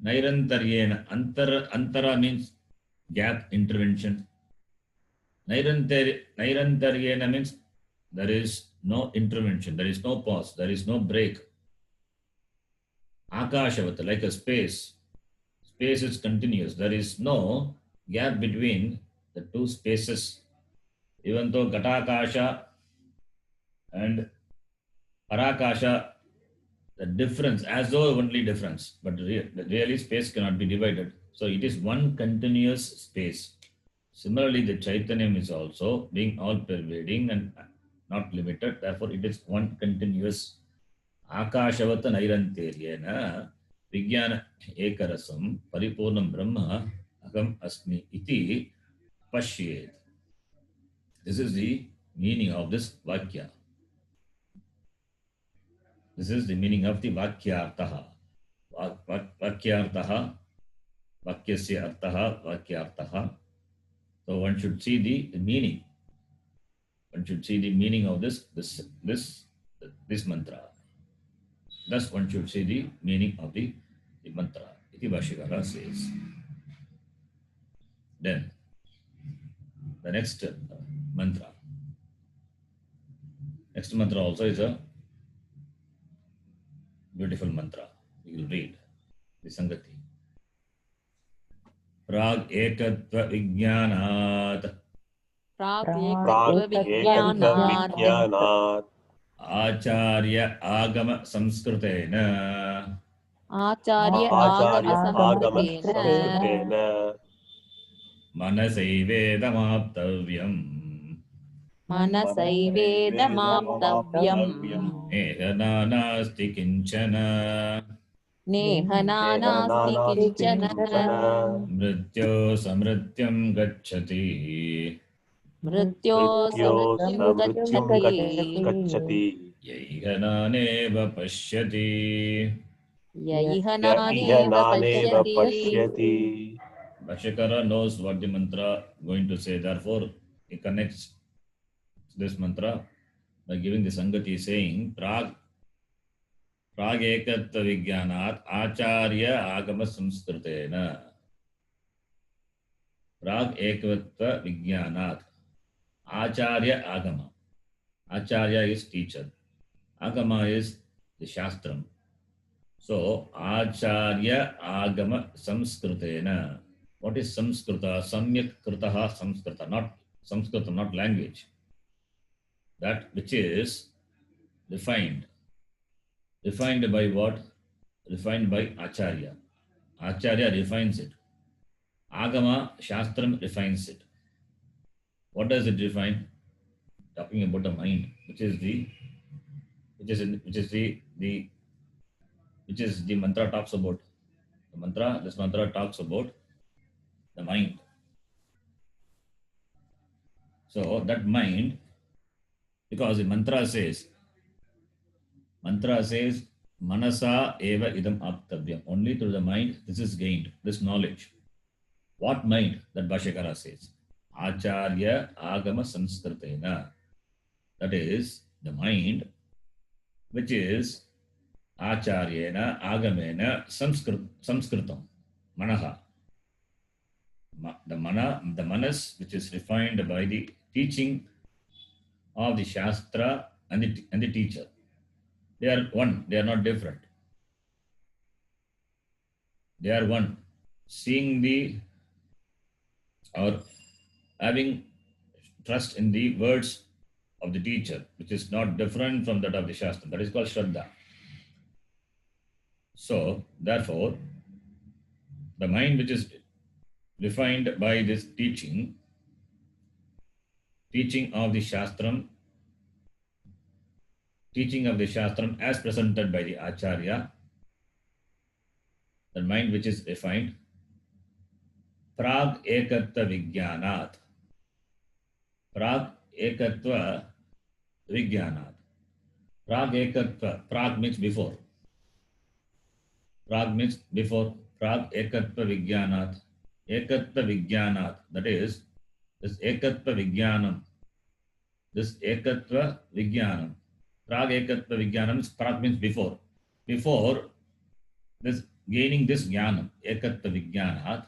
Nairantaryena. Antara means gap, intervention. Nairantaryena means there is no intervention, there is no pause, there is no break. Akashavat, like a space. Space is continuous. There is no gap between the two spaces. Even though Kaṭhopaniṣat and Parakasha, the difference, as though only difference, but really space cannot be divided. So it is one continuous space. Similarly, the Chaitanyam is also being all pervading and not limited. Therefore, it is one continuous. Akashavat nairanteryena Vijnana ekarasam paripurnam brahma agam asmi iti pashyet. This is the meaning of this Vakya. This is the meaning of the Vakyartaha. Vakyartaha, Vakyasya artaha, Vakyartaha. So one should see the meaning. One should see the meaning of this mantra. Thus one should see the meaning of the mantra. Iti Bhashyakara says. Then the next mantra. Next mantra also is a beautiful mantra. We will read the Sangati. Prag ekatva vijnanat प्राक् प्राक् एकत्वविज्ञानात् एकत्वविज्ञानात् Acharya Agama Samskritena आचार्य आचार्य आगम आगमसंस्कृतेन संस्कृतेन Manasaivedamaptavyam मनसैवेदमाप्तव्यम् Ehananasti Kinchana नेह नानास्ति नानास्ति किञ्चन किञ्चन Mrityo Samrityam Gacchati मृत्यो मृत्यो समृत्युं समृत्युं गच्छति गच्छति Yaihananeva Pashyati. य इह य इह नानेव नानेव पश्यति पश्यति. Bhashyakara knows what the mantra going to say. Therefore, he connects this mantra by giving the Sangati saying Prag ekatva vijnanat acharya agama samskritena. Prag ekatva vijnanat acharya agama. Acharya is teacher. Agama is the shastram. So acharya agama samskritena. What is samskrita? Samyak kritaha samskrita. Not Samskrita, not language. That which is refined. Refined by what? Refined by Acharya. Acharya refines it. Agama, Shastram refines it. What does it refine? Talking about the mind, which is the mantra talks about. This mantra talks about the mind. So that mind, because the mantra says, Manasa eva idam aptavyam. Only through the mind this is gained, this knowledge. What mind? That Bhashyakara says. Acharya agama sanskritena. That is the mind which is Acharyena agamena samskritam. Manaha. The manas which is refined by the teaching of the Shastra and the teacher. They are one, they are not different. They are one. Seeing or having trust in the words of the teacher, which is not different from that of the Shastra. That is called Shraddha. So, therefore, the mind which is refined by this teaching of the Shastram, as presented by the Acharya, the mind which is refined, Prag ekatva vijnanat. Prag ekatva vijnanat. Prag ekatva. Prag means before. Prag means before. Prag ekatva vijnanat. Ekatva vijnanat. That is, this ekatva vijnanam. This ekatva vijnanam. Prag ekatva vijnanam. Prag means before. Before this gaining this jnanam, ekatva vijnanat.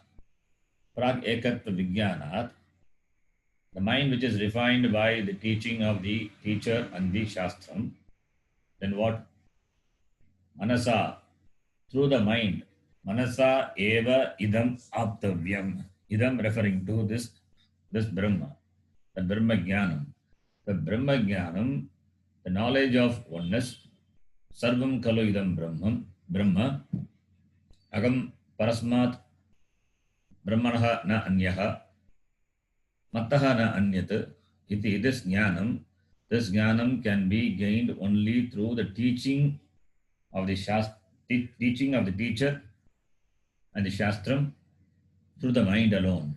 Prag ekatva vijnanat. The mind which is refined by the teaching of the teacher and the Shastram, then what? Manasa through the mind. Manasa eva idam aptavyam. Idam referring to this Brahma, the Brahma Jnanam. The Brahma Jnanam, the knowledge of oneness, Sarvam Kalu idam Brahmam, Brahma, Agam Parasmat Brahmanaha na Anyaha, Mattaha na Anyat, iti this Jnanam can be gained only through the teaching of the teaching of the teacher and the Shastram through the mind alone.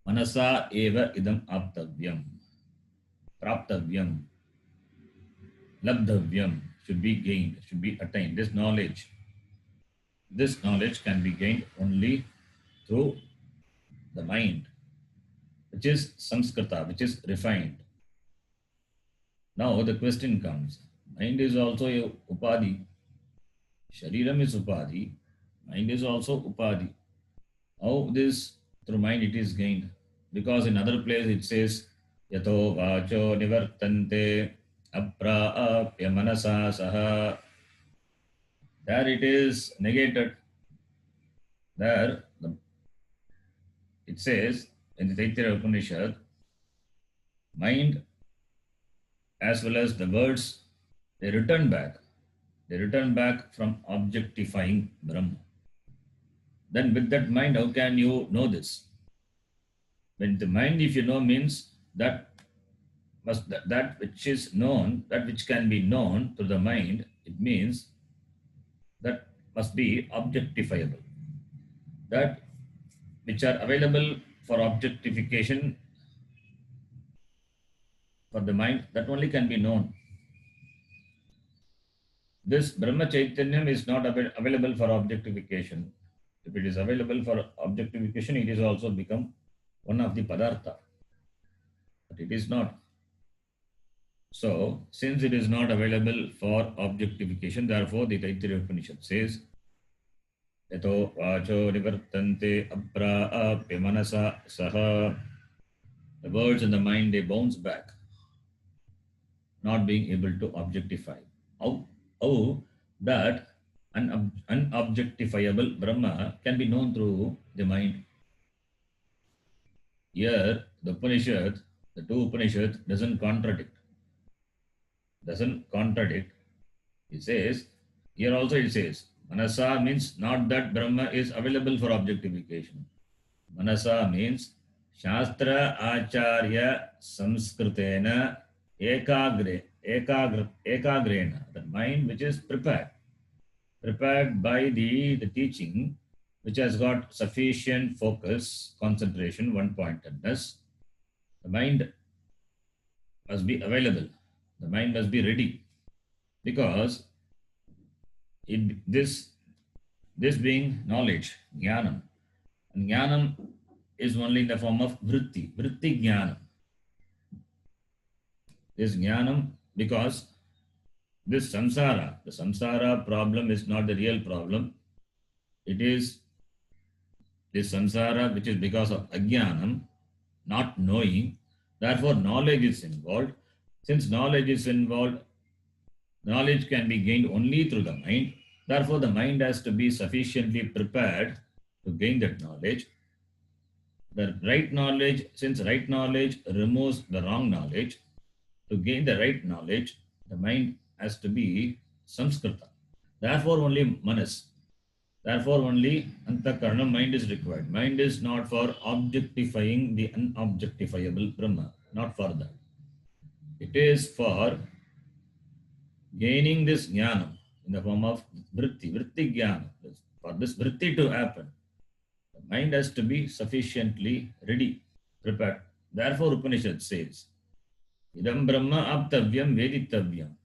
Manasa eva idam aptavyam, praptavyam, labdhavyam should be gained, should be attained. This knowledge can be gained only through the mind, which is samskrita, which is refined. Now the question comes, mind is also a upadhi. Shariram is upadhi, mind is also upadhi. How this through mind it is gained? Because in other place it says, Yato vacho nivartante apraapya manasa saha. There it is negated. There it says in the Taittiriya Upanishad, mind as well as the words, they return back. They return back from objectifying Brahma. Then with that mind, how can you know this? When the mind, if you know, means that which is known, that which can be known to the mind, it means that must be objectifiable. That which are available for objectification for the mind, that only can be known. This Brahma Chaitanyam is not available for objectification. If it is available for objectification, it is also become one of the padartha. But it is not. So, since it is not available for objectification, therefore the Taittiriya Upanishad says, Yato vacho nivartante apraapya manasa saha. The words and the mind, they bounce back, not being able to objectify. How that unobjectifiable Brahma can be known through the mind. Here, the Upanishad, the two Upanishads doesn't contradict. It says, here also it says, Manasa means not that Brahma is available for objectification. Manasa means Shastra Acharya Samskritena Ekagrena, the mind which is prepared by the teaching, which has got sufficient focus, concentration, one-pointedness. The mind must be available. The mind must be ready, because this being knowledge, jnanam, and jnanam is only in the form of vritti jnanam. This jnanam, because this samsara, the samsara problem is not the real problem. It is this samsara which is because of ajnanam, not knowing. Therefore, knowledge is involved. Since knowledge is involved, knowledge can be gained only through the mind. Therefore, the mind has to be sufficiently prepared to gain that knowledge. The right knowledge, since right knowledge removes the wrong knowledge, to gain the right knowledge, the mind has to be samskrita. Therefore, only manas. Therefore, only antakarana, mind is required. Mind is not for objectifying the unobjectifiable Brahma, not for that. It is for gaining this jnanam in the form of vritti jnana. For this vritti to happen, the mind has to be sufficiently ready, prepared. Therefore, Upanishad says, Idam Brahma aptavyam vedittavyam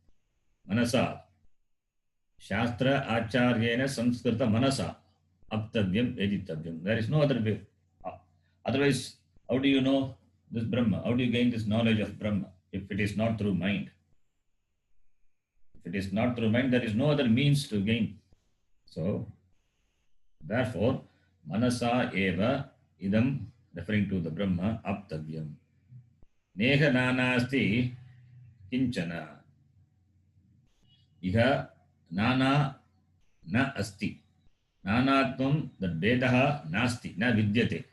manasa shastra acharyena samskrita manasa aptavyam vedittavyam. There is no other way. Otherwise, how do you know this Brahma? How do you gain this knowledge of Brahma if it is not through mind? If it is not through mind, there is no other means to gain. So, therefore, manasa eva idam, referring to the Brahma, aptavyam. Neha nanasti kinchana. Iha nana na asti. Nanatvam, that Vedaha nasti, na vidyate.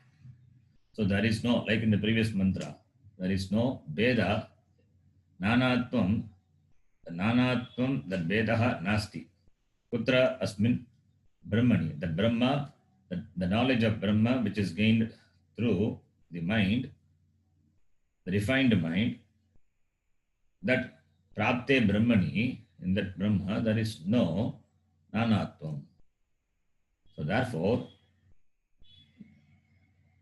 So there is no, like in the previous mantra, there is no Veda, Nanatvam, that Vedaha nasti. Kutra asmin Brahmani, the Brahma, the knowledge of Brahma which is gained through the mind, the refined mind, that Prapte Brahmani, in that Brahma, there is no Nanatvam. So therefore,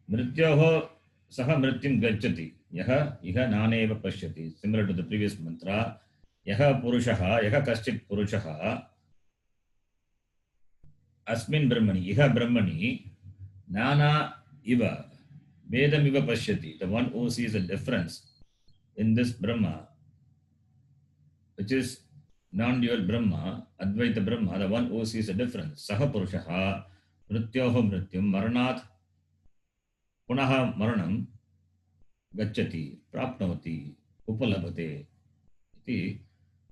Mrityoho saha mrityum gacchati. Yaha iha naneva pashyati. Similar to the previous mantra. Yaha purushaha, yaha kaschit purushaha. Asmin brahmani, iha brahmani. Nana iva. Vedam iva pashyati. The one who sees a difference in this Brahma, which is non-dual Brahma, Advaita Brahma, the one who sees a difference. Saha purushaha. Mrityoho mrityum maranat. Punaha maranam. Gacchati, prapnoti, upalabhate. Iti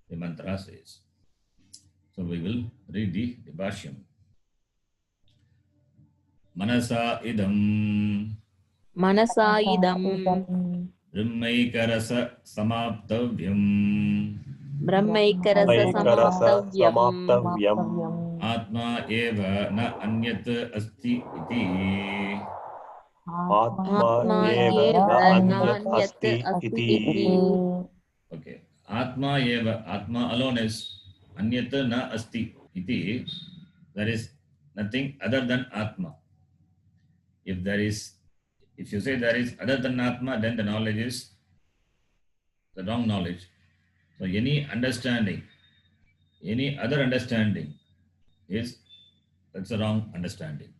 the mantra says. So we will read the Bhashyam. Manasa idam Manasa idam brahmaikarasa samaptavyam brahmaikarasa Vaikarasa samaptavyam samaptavyam. atma eva na anyat asti iti. Atma Atma eva na eva anyat nanyat asti asti iti. iti. Okay. Atma eva, Atma alone is anyat na asti iti. There is nothing other than Atma. If you say there is other than Atma, then the knowledge is the wrong knowledge. So any understanding, any other understanding that's a wrong understanding.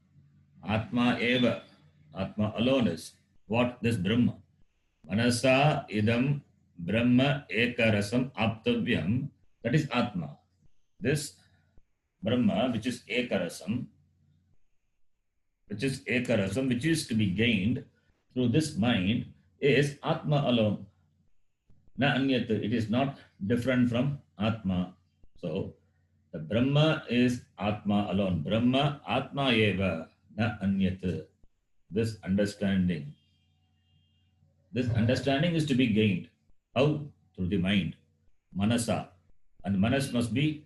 Atma eva, Atma alone is what? This Brahma. Manasa idam Brahma ekarasam aptavyam, that is Atma. This Brahma, which is ekarasam, which is to be gained through this mind, is Atma alone. Na anyat, it is not different from Atma. So the Brahma is Atma alone. Brahma Atma eva, na anyat. This understanding is to be gained. How? Through the mind. Manasa. And manas must be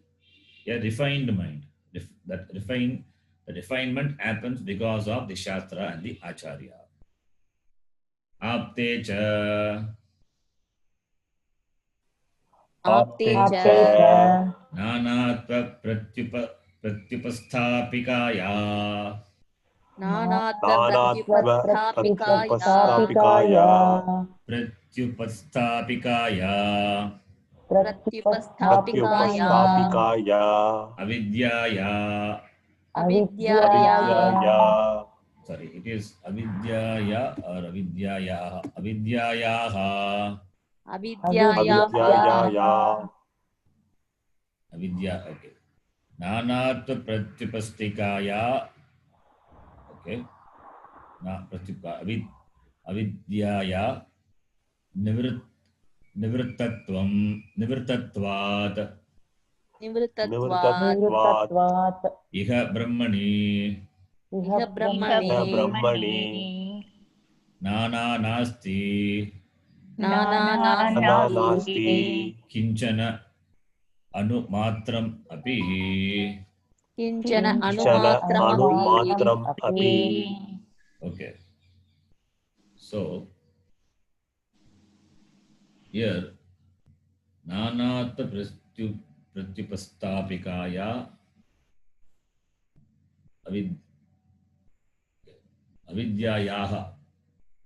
a refined mind. The refinement happens because of the Shastra and the Acharya. Apte cha Apte Apte cha cha nanatva pratyupasthapikaya nanatra nanatva pratyupasthapikaya pratyupastapikaya pratyupasthapikaya pratyupasthapikaya pratyupastapikaya avidyaya. avidyaya avidyaya. Sorry, it is avidyaya or avidyaya. Avidyayaha. avidyaya Avidya, okay. Nanatva pratyupastikaya. Okay. Na pratyupa. Avidyaya. Nivrittatvat. nivritatvat Nivritatvat Iha brahmani. iha brahmani brahmani Nana nasti. nana nana nasti nasti Kinchana anumatram api. kinchana kichana anu anumatramapi. matram api. Okay. So here nanatva pratyupastapikaya avidyayaha.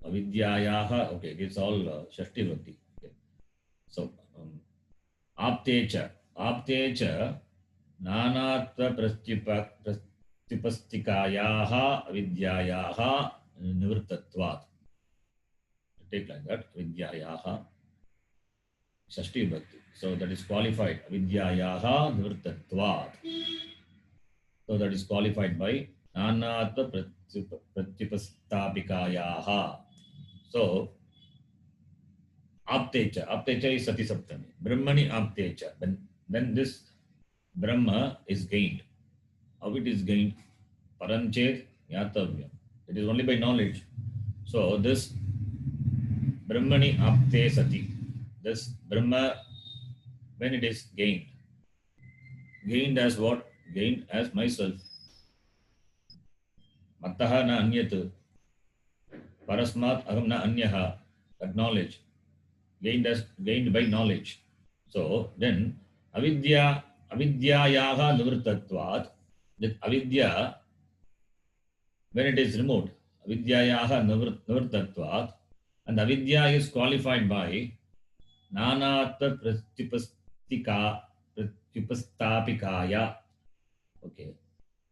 Okay, it's all Shashti Vibhakti. Okay. So aptecha nanatva pratyupastikayaha avidyayaha nivrittatvat. Take like that, vidyayaha Shashti Vibhakti. So that is qualified. Vidyayaha nivrittatvat. So that is qualified by nanatva pratyupastapikayaha. So aptecha is sati saptami. Brahmani aptecha. Then this Brahma is gained. How it is gained? Paranchet Yatavyam. It is only by knowledge. So this Brahmani Apte Sati, this Brahma, when it is gained as what? Gained as myself. Mattaha na anyat, parasmat aham na anyaha. That knowledge, gained by knowledge. So then avidyayaha nivritatvat, that avidya, when it is removed, avidyayaha nivritatvat, and avidya is qualified by nanatva pratyupastapikaya. Okay.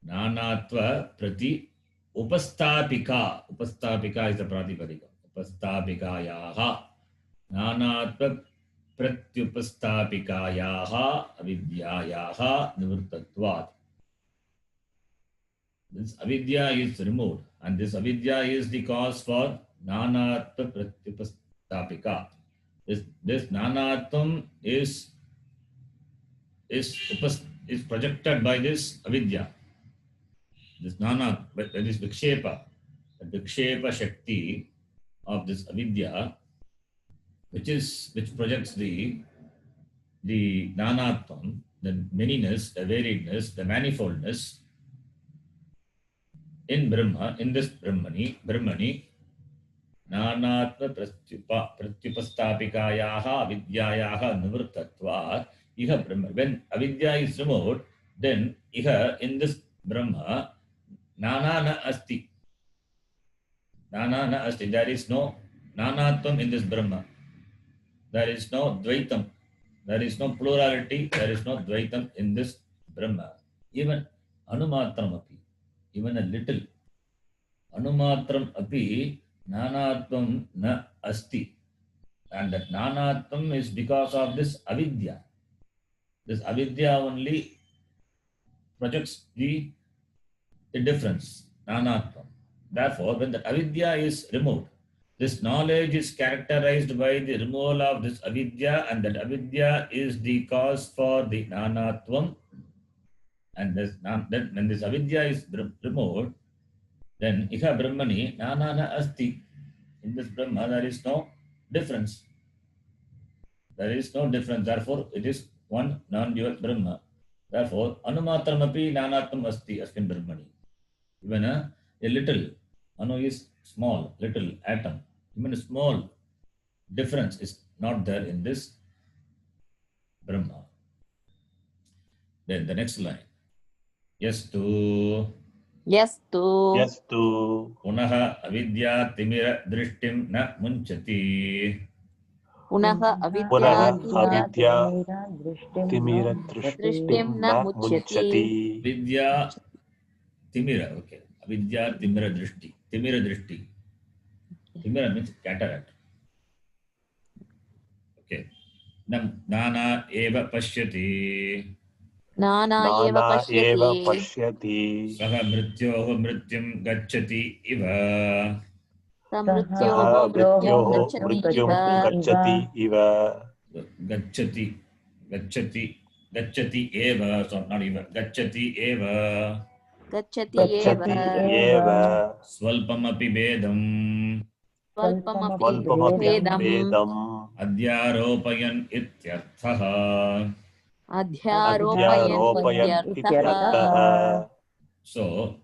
Nanatva prati upastapika. Upastapika is the pratipadika. Upastapikayaha. Nanatva pratyupastapikayaha avidyayaha nivritatvat. This avidya is removed, and this avidya is the cause for nanatva pratyupastapika. This nanatvam is projected by this avidya. This nana, that is vikshepa, the vikshepa shakti of this avidya, which projects the nanatvam, the manyness, the variedness, the manifoldness in Brahma, in this Brahmani, nanatva pratyupastapikayaha avidyayaha nivritatvat, iha Brahma. When avidya is removed, then iha, in this Brahma, nana na asti. Nana na asti. There is no nanatvam in this Brahma. There is no dvaitam. There is no plurality. There is no dvaitam in this Brahma. Even anumatram api. Even a little. Anumatram api nanatvam na asti. And that nanatvam is because of this avidya. This avidya only projects the difference, nanatvam. Therefore, when the avidya is removed, this knowledge is characterized by the removal of this avidya, and that avidya is the cause for the nanatvam. And then when this avidya is removed, then iha brahmani nanana asti. In this Brahma, there is no difference. There is no difference. Therefore, it is one non-dual Brahma. Therefore, anumatram api nanatvam asti asmin Brahmani. Even a little, anu is small, little atom. Even a small difference is not there in this Brahma. Then the next line. Yastu punaha avidya timira drishtim na munchati. Punaha Punaha avidya avidya timira drishtim na munchati. Vidya timira, okay. Avidya timira drishti. Timira drishti. Timira means cataract. Okay. Nana eva pashyati. Nana eva pashyati. Saha mrityoho mrityam gacchati iva. Saha mrityoho mrityum gacchati iva. Gacchati eva. So not eva. Gacchati eva. Gacchati eva. Swalpamapi vedam. Svalpamapi vedam. Adhyaropayan ityarthaha. Adhyaropayan ityarthaha. So,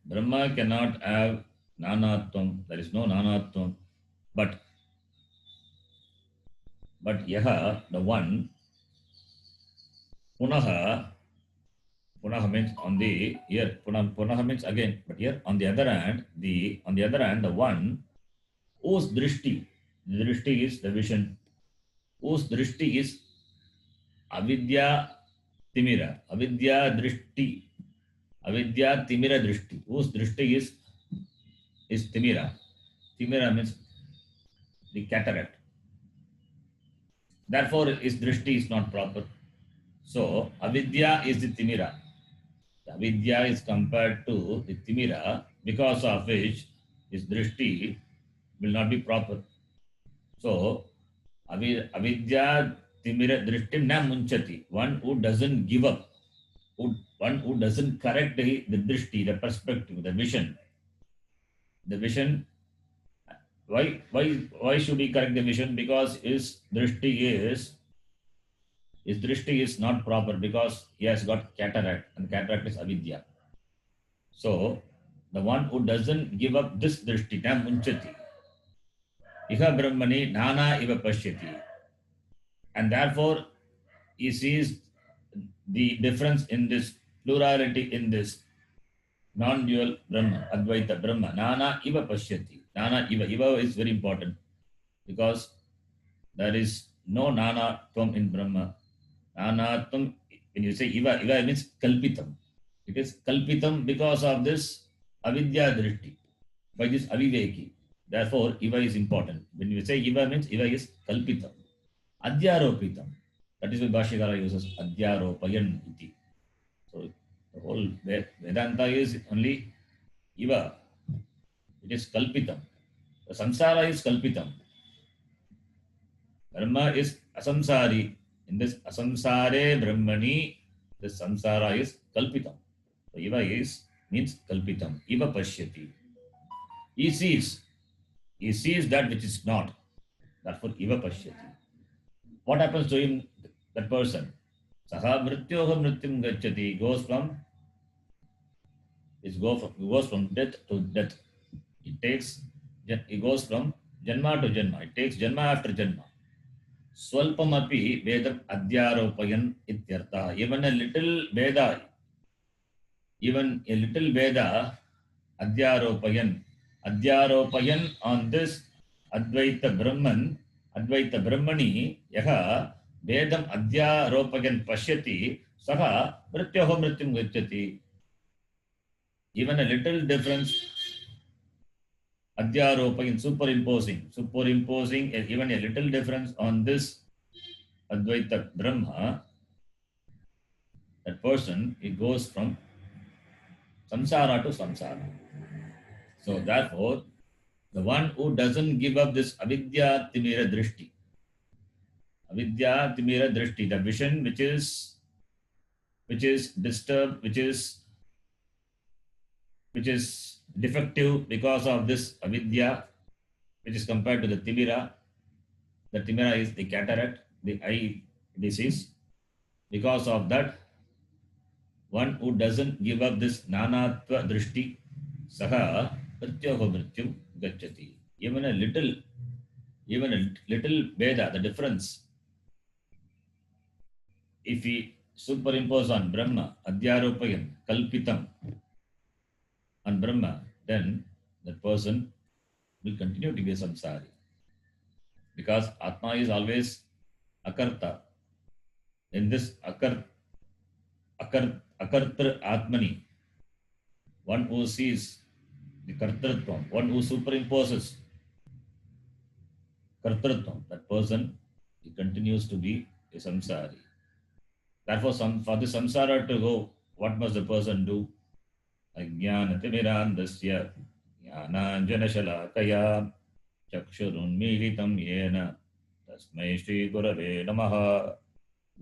Brahma cannot have nanatvam. There is no nanatvam. But yaha, the one, punaha means on the here. Punaha means again. But here, on the other hand, the one whose drishti, the drishti is the vision, whose drishti is avidya timira, avidya timira drishti, whose drishti is timira. Timira means the cataract. Therefore, his drishti is not proper. So, avidya is the timira. The avidya is compared to the timira, because of which his drishti will not be proper. So, avidya timira drishtim na munchati. One who doesn't give up, one who doesn't correct the drishti, the perspective, the vision. The vision, why should he correct the vision? Because his drishti is not proper, because he has got cataract, and cataract is avidya. So the one who doesn't give up this drishti, na munchati, iha brahmani nana iva pashyati, and therefore he sees the difference in this plurality, in this non-dual Brahma, Advaita Brahma, Nana Iva Pashyati. Nana Iva. Iva is very important because there is no Nana Tvam in Brahma. Nana Tvam, when you say Iva, Iva means Kalpitam. It is Kalpitam because of this Avidya Drishti, by this Aviveki. Therefore, Iva is important. When you say Iva means Iva is Kalpitam. Adhyaropitam. That is why Bhashyakara uses Adhyaropayan iti. So the whole Vedanta is only Iva. It is Kalpitam. The samsara is Kalpitam. Brahma is asamsari. In this asamsare Brahmani, the samsara is Kalpitam. So Iva is means Kalpitam. Iva Pashyati. He sees that which is not. Therefore, Iva Pashyati. What happens to him, that person? Saha mrityoha mrityum gacchati. Goes from death to death. It goes from janma to janma. It takes janma after janma. Swalpamapi vedam adhyaropayan ityartha. Even a little veda, adhyaropayan on this Advaita Brahmani, yaha vedam adhyaropayan pashyati, saha mrityoho mrityum gacchati. Even a little difference, adhyaropayan, superimposing even a little difference on this Advaita Brahma, that person, it goes from samsara to samsara. So therefore, the one who doesn't give up this avidya timira drishti, the vision which is disturbed, which is defective because of this avidya, which is compared to the timira. The timira is the cataract, the eye disease. Because of that, one who doesn't give up this nanatva drishti, saha mrityoho mrityum gacchati. Even a little veda, the difference, if we superimpose on Brahma, adhyaropayan, kalpitam on Brahma, then that person will continue to be a samsari. Because Atma is always akarta. In this akartra atmani, one who sees the kartratvam, one who superimposes kartratvam, that person, he continues to be a samsari. Therefore, for the samsara to go, what must the person do? Ajnanatirandasya jnananjanashalakaya chakshurunmilitam yena tasmai shri gurave namaha.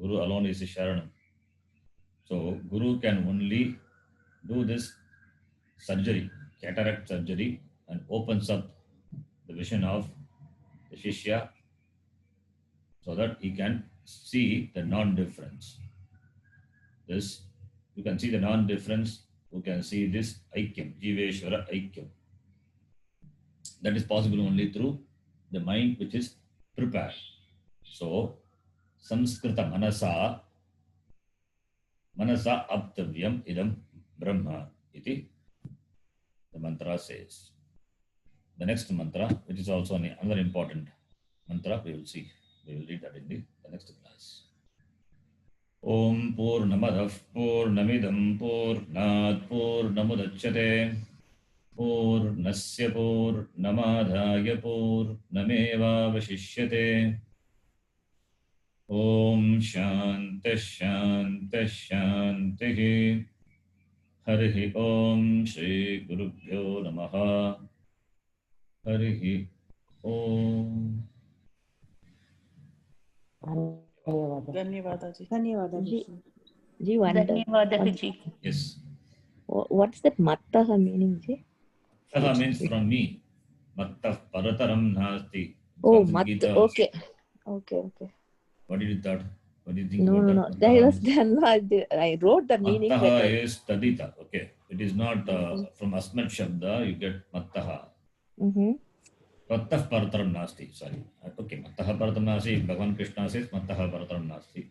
Guru alone is a sharanam. So Guru can only do this surgery, cataract surgery, and opens up the vision of the Shishya so that he can see the non-difference. This, you can see the non-difference, you can see this Aikyam, Jiveshwara Aikyam. That is possible only through the mind which is prepared. So, Samskrita Manasa Aptavyam Idam Brahma iti the mantra says. The next mantra, which is also another important mantra, we will see. We will read that in the next class. Om Purnamadav Purnamidam Purnat Purnamudachyate Purnasya Purnamadhaya Purnameva Vashishyate. Om Shanti Shanti Shanti. Harihi Om Shri Gurubhyo Namaha. Harihi Om. ಧನ್ಯವಾದ. ಧನ್ಯವಾದ. Ji, wonder. Dhanyavadaha ji. Yes. What's that mattaha meaning, ji? Taha means from me. Mattah parataram nasti. Oh, Gita. okay. Okay. What did you thought? What do you think No. about that? That was done. I wrote the meaning. Mattaha But is tadita. Okay. It is not from asmat shabda. You get mattaha. Mattah parataram nasti. Sorry. Okay. Mattaha parataram nasti. Bhagavan Krishna says mattaha parataram nasti.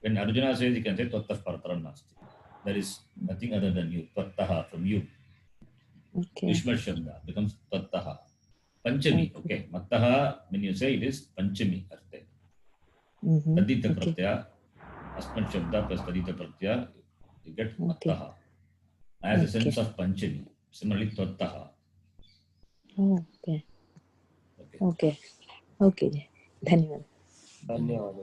When Arjuna says, you can say tvattah parataram nasti. There is nothing other than you. Tvattaha from you. Okay. Yushma Shabda becomes Tattaha. Panchami. Okay. Mattaha, when you say it is Panchami. Tadita Pratyaya. Asmat Shabda plus Tadita Pratyaya. You get Mattaha. As a sense of Panchami. Similarly, Tattaha. Oh, okay. Okay. Dhanyawad. ಧನ್ಯವಾದ